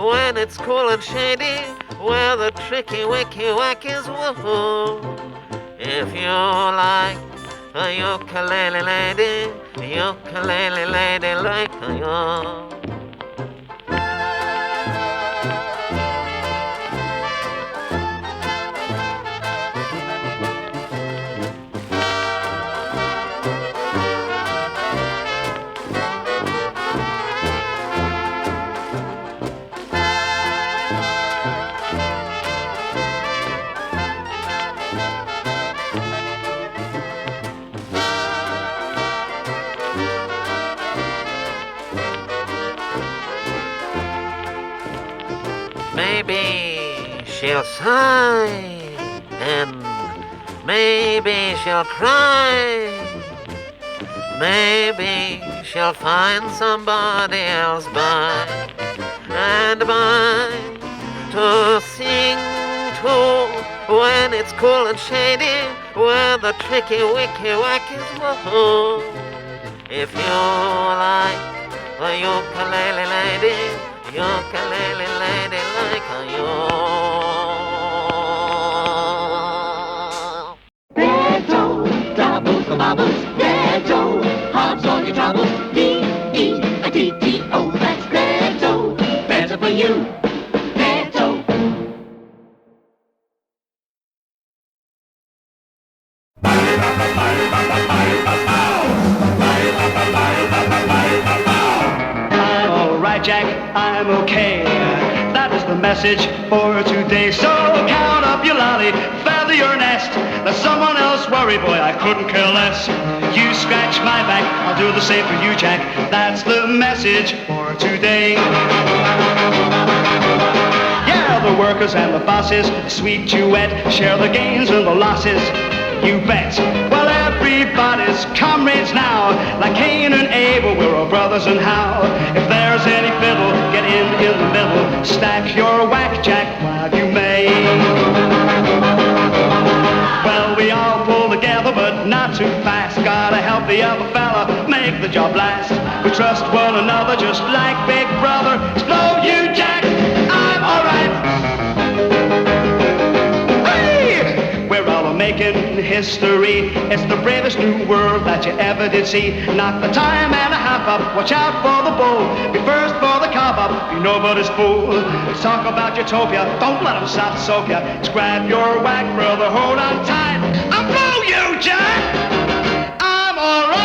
P: when it's cool and shady, where the tricky wicky wack is woo. If you like a ukulele lady like you. Maybe she'll sigh and maybe she'll cry. Maybe she'll find somebody else by and by to sing to when it's cool and shady, where the tricky wicky wack is woo. If you like a ukulele lady like you.
Q: Red-o, double kabobbles, red-o, hobs all your troubles, D-E-A-T-T-O, that's red-o, better for you, red-o.
R: I'm alright, Jack, I'm okay. That is the message for today. So count up your lolly, feather your nest. Let someone else worry, boy, I couldn't care less. You scratch my back, I'll do the same for you, Jack. That's the message for today. Yeah, the workers and the bosses, a sweet duet, share the gains and the losses. You bet. Well, everybody's comrades now, like Cain and Abel, we're all brothers and how. If there's any fiddle, get in the middle, stack your whack, Jack, while you may. Well, we all pull together, but not too fast. Gotta help the other fella make the job last. We trust one another just like Big Brother. Explode you, Jack, I'm alright. Making history, it's the bravest new world that you ever did see. Knock the time and a half up, watch out for the bull. Be first for the cob up, be nobody's fool. Let's talk about utopia, don't let them soft soak ya. Just grab your whack, brother, hold on tight. I'll blow you, Jack, I'm alright.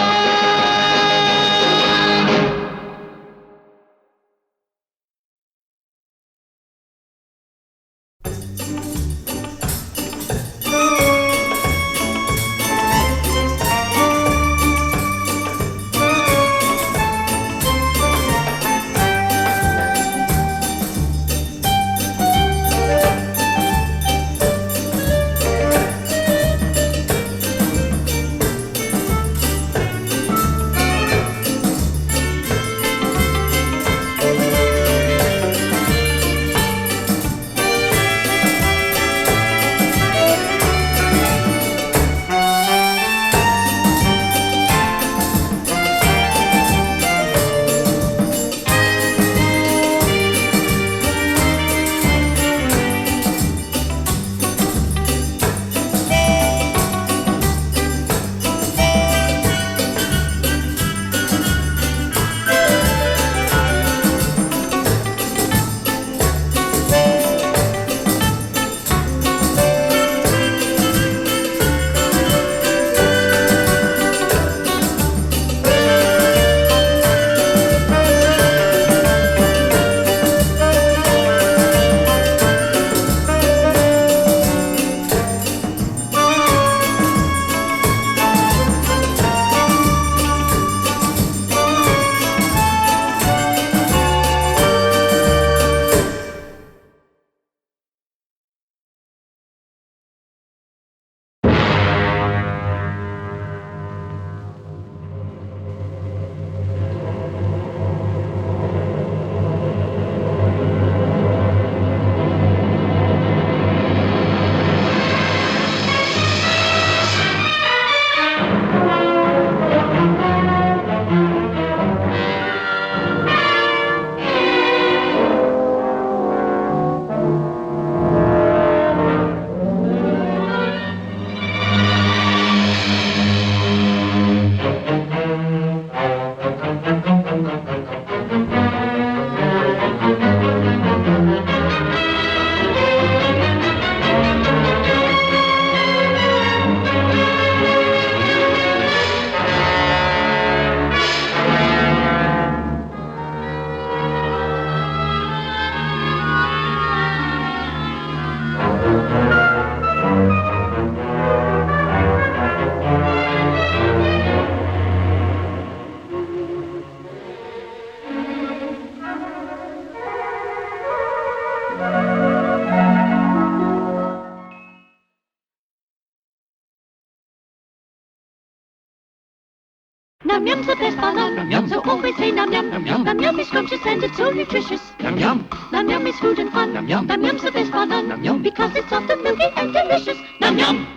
Q: Nam yum's the best banana. Nam yum. So always say nam yum. Nam yum. Nam yum is scrumptious and it's so nutritious. Nam yum. Nam yum is food and fun. Nam yum. Nam yum's the best banana. Nam yum. Because it's soft and milky and delicious. Nam yum.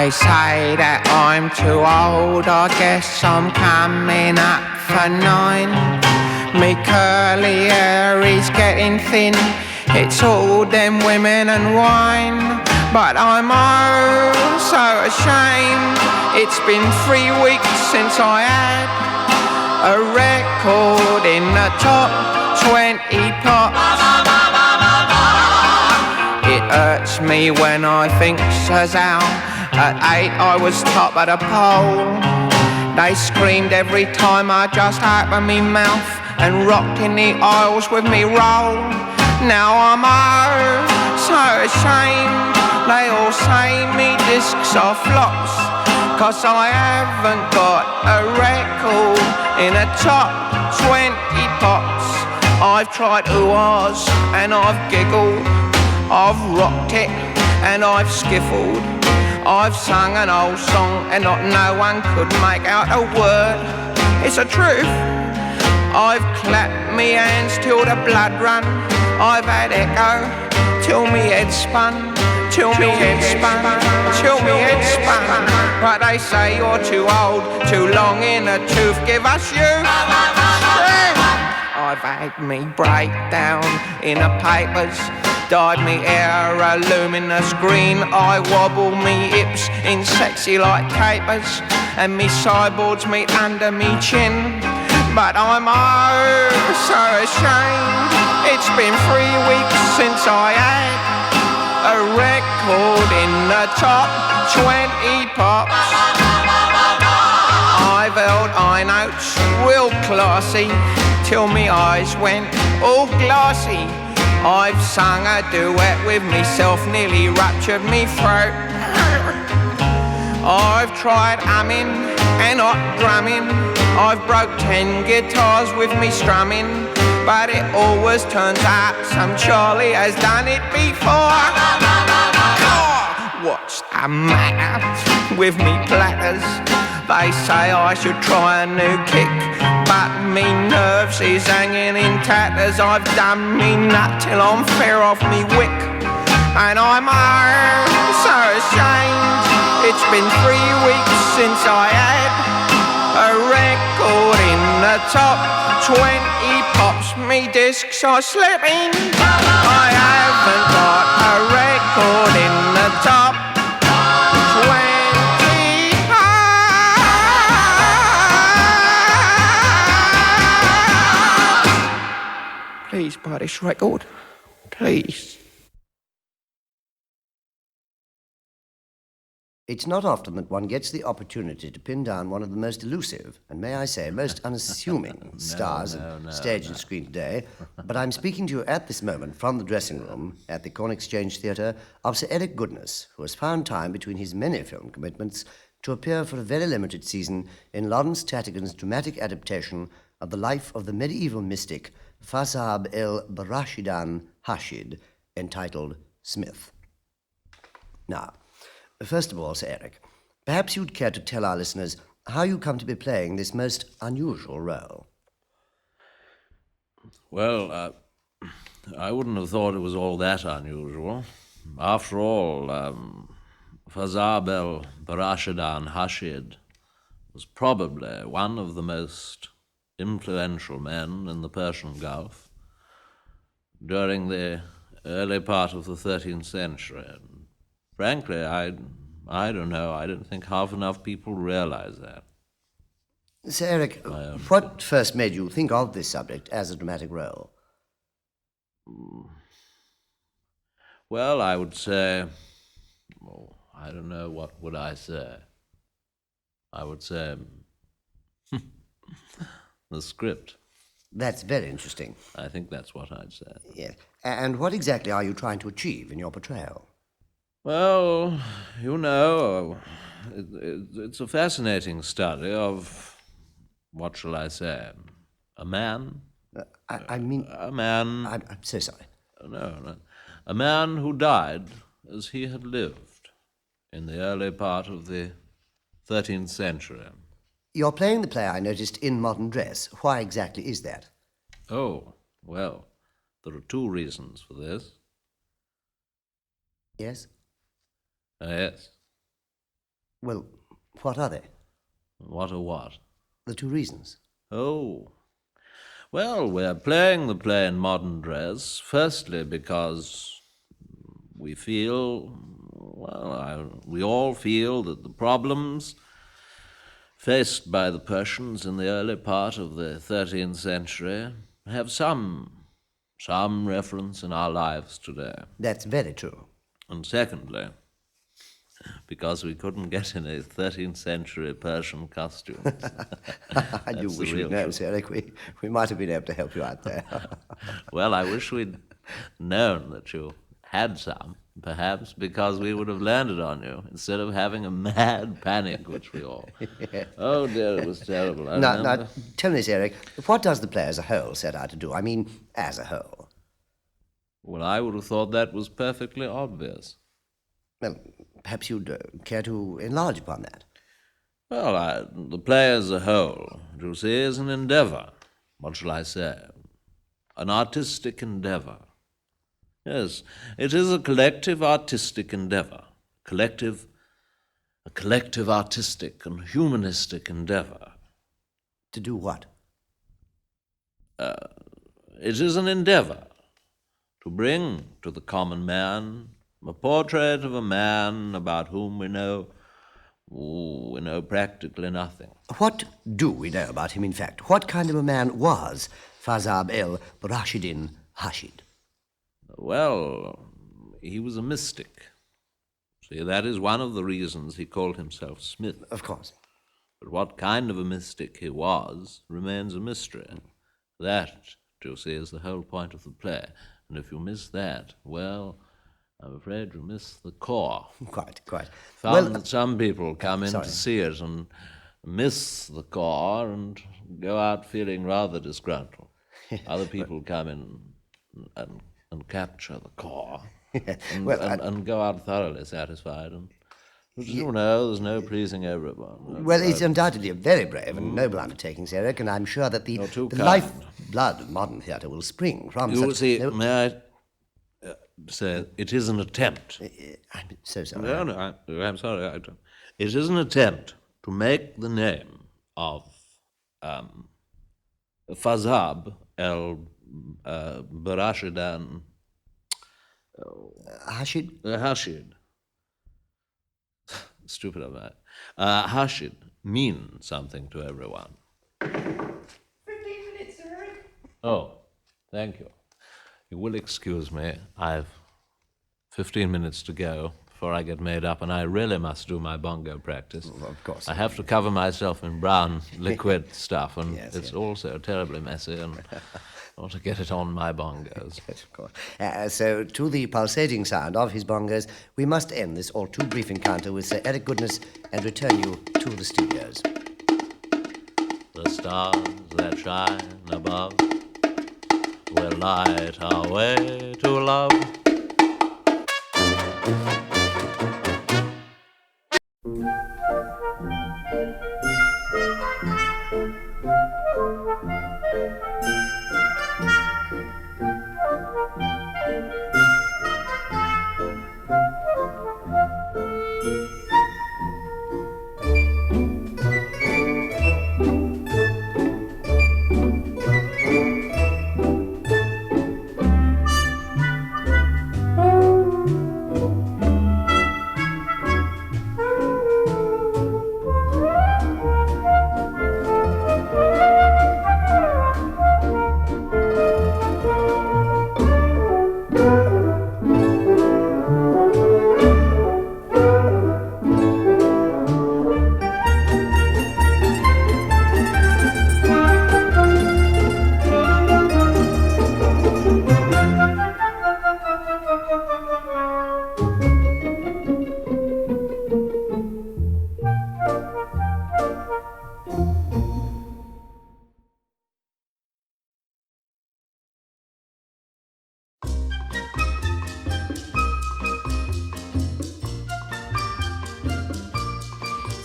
N: They say that I'm too old, I guess I'm coming up for 9. Me curly hair is getting thin, it's all them women and wine. But I'm oh so ashamed, it's been 3 weeks since I had a record in the top 20 pop. It hurts me when I think says out. At 8 I was top of the pole. They screamed every time I just opened me mouth and rocked in the aisles with me roll. Now I'm oh so ashamed. They all say me discs are flops, 'cause I haven't got a record in the top 20 pops. I
C: I've tried oohs and I've giggled. I've rocked it and I've skiffled. I've sung an old song and not no one could make out a word. It's the truth. I've clapped me hands till the blood run. I've had echo till me head spun. Till me head spun. Till me head spun. But they say you're too old, too long in the tooth. Give us you. I've had me breakdown in the papers. Dyed me hair a luminous green. I wobble me hips in sexy like capers. And me sideboards meet under me chin. But I'm oh so ashamed. It's been 3 weeks since I had a record in the top 20 pops. I've held high notes real classy till me eyes went all glassy. I've sung a duet with myself, nearly ruptured me throat. I've tried humming and not drumming. I've broke 10 guitars with me strumming. But it always turns out some Charlie has done it before. What's the matter with me platters? They say I should try a new kick, but me nerves is hanging in tatters. I've done me nut till I'm fair off me wick, and I'm so ashamed. It's been 3 weeks since I had a record in the top 20 pops. Me discs are slipping. I haven't got a record in the top 20. Please buy this record. Please.
S: It's not often that one gets the opportunity to pin down one of the most elusive, and may I say, most unassuming stars of stage and screen today, but I'm speaking to you at this moment from the dressing room at the Corn Exchange Theatre of Sir Eric Goodness, who has found time between his many film commitments to appear for a very limited season in Lawrence Tattigan's dramatic adaptation of the life of the medieval mystic Fasab el-Barashidan Hashid, entitled Smith. Now, first of all, Sir Eric, perhaps you'd care to tell our listeners how you come to be playing this most unusual role.
J: Well, I wouldn't have thought it was all that unusual. After all, Fasab el-Barashidan Hashid was probably one of the most influential men in the Persian Gulf during the early part of the 13th century. And frankly, I don't know. I don't think half enough people realize that.
S: Sir Eric, what first made you think of this subject as a dramatic role?
J: Well, I would say, I don't know, what would I say? I would say the script.
S: That's very interesting.
J: I think that's what I'd say.
S: Yes. And what exactly are you trying to achieve in your portrayal?
J: Well, you know, it's a fascinating study of, what shall I say, a man.
S: I mean...
J: A man...
S: I'm so sorry.
J: No. A man who died as he had lived in the early part of the 13th century.
S: You're playing the play, I noticed, in modern dress. Why exactly is that?
J: Oh, well, there are two reasons for this.
S: Yes?
J: Yes.
S: Well, what are they?
J: What are what?
S: The two reasons.
J: Oh. Well, we're playing the play in modern dress, firstly because we feel, we all feel that the problems faced by the Persians in the early part of the 13th century have some reference in our lives today.
S: That's very true.
J: And secondly, because we couldn't get any 13th century Persian costumes.
S: I do wish we'd known, Sir Eric. We might have been able to help you out there.
J: Well, I wish we'd known that you
T: had some, perhaps because we would have landed on you instead of having a mad panic, which we all... Oh, dear, it was terrible.
S: Now, tell me this, Eric, what does the play as a whole set out to do? I mean, as a whole.
T: Well, I would have thought that was perfectly obvious.
S: Well, perhaps you'd care to enlarge upon that.
T: Well, the play as a whole, you see, is an endeavor. What shall I say? An artistic endeavor. Yes, it is a collective artistic endeavor. A collective artistic and humanistic endeavor.
S: To do what?
T: It is an endeavor to bring to the common man a portrait of a man about whom we know practically nothing.
S: What do we know about him, in fact? What kind of a man was Fazab el-Rashidin Hashid?
T: Well, he was a mystic. See, that is one of the reasons he called himself Smith.
S: Of course.
T: But what kind of a mystic he was remains a mystery. That, you see, is the whole point of the play. And if you miss that, well, I'm afraid you miss the core.
S: Quite.
T: Found that some people come in to see it and miss the core and go out feeling rather disgruntled. Other people come in and capture the core and go out thoroughly satisfied. And you know, there's no pleasing everyone.
S: Well, it's undoubtedly a very brave and noble undertaking, Eric, and I'm sure that the lifeblood of modern theatre will spring from
T: you
S: such...
T: see, may I say, it is an attempt.
S: I'm so sorry.
T: No, I'm sorry. It is an attempt to make the name of Fazab el-Barashidan Hashid. Stupid of that. Hashid means something to everyone.
U: 15 minutes, Eric.
T: Oh, thank you. You will excuse me. I've 15 minutes to go before I get made up, and I really must do my bongo practice.
S: Well, of course.
T: I have to cover myself in brown liquid stuff, and it's also terribly messy, and I want to get it on my bongos.
S: Yes, of course. So, to the pulsating sound of his bongos, we must end this all too brief encounter with Sir Eric Goodness and return you to the studios.
T: The stars that shine above will light our way to love.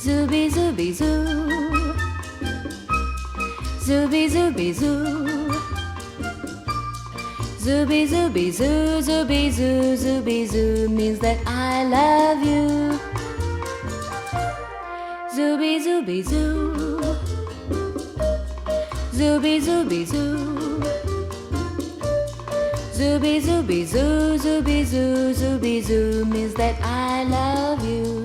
B: Zooby zooby zoo, zooby zooby zoo, zooby zooby zoo, zooby zoo, zooby zoo means that I love you. Zooby zooby zoo, zooby zooby zoo, zooby zooby zoo, zooby zoo, zooby zoo means that I love you.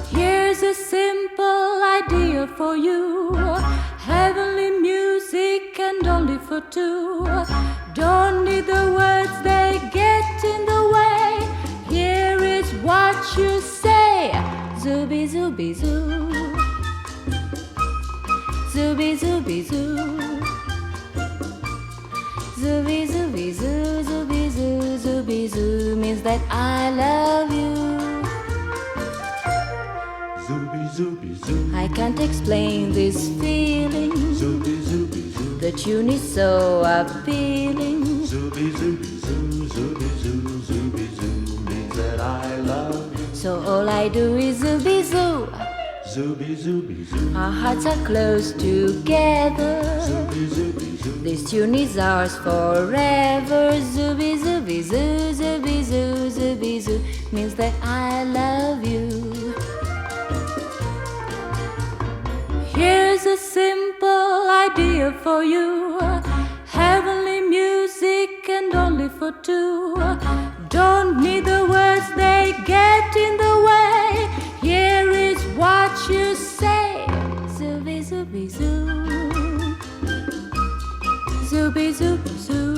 B: Here's a simple idea for you, heavenly music and only for two. Don't need the words, they get in the way. Here is what you say. Zooby zooby zoo, zooby zooby zoo, zooby zooby zooby zoo, zooby zoo, zooby zoo means that I love you.
G: Zooby zooby zoo.
B: I can't explain this feeling.
G: Zooby zooby zoo.
B: The tune is so appealing.
G: Zooby zooby zoo, zooby zoo, zooby zoo means that I love you.
B: So all I do is zooby zoo.
G: Zooby zooby zoo.
B: Our hearts are close together.
G: Zooby zooby zoo.
B: This tune is ours forever. Zooby zooby zoo, zooby zoo, zooby zoo means that I love you. Here's a simple idea for you. Heavenly music and only for two. Don't need the words, they get in the way. Here is what you say. Zooby zooby zoo. Zooby zooby zoo.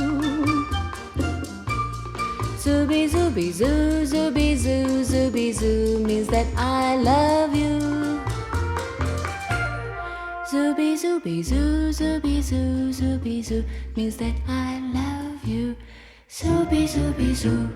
B: Zooby zooby zoo, zooby zoo, zooby zoo means that I love you. Zooby zooby zoo, zooby zoo, zooby zoo means that I love you. Zooby zooby zoo.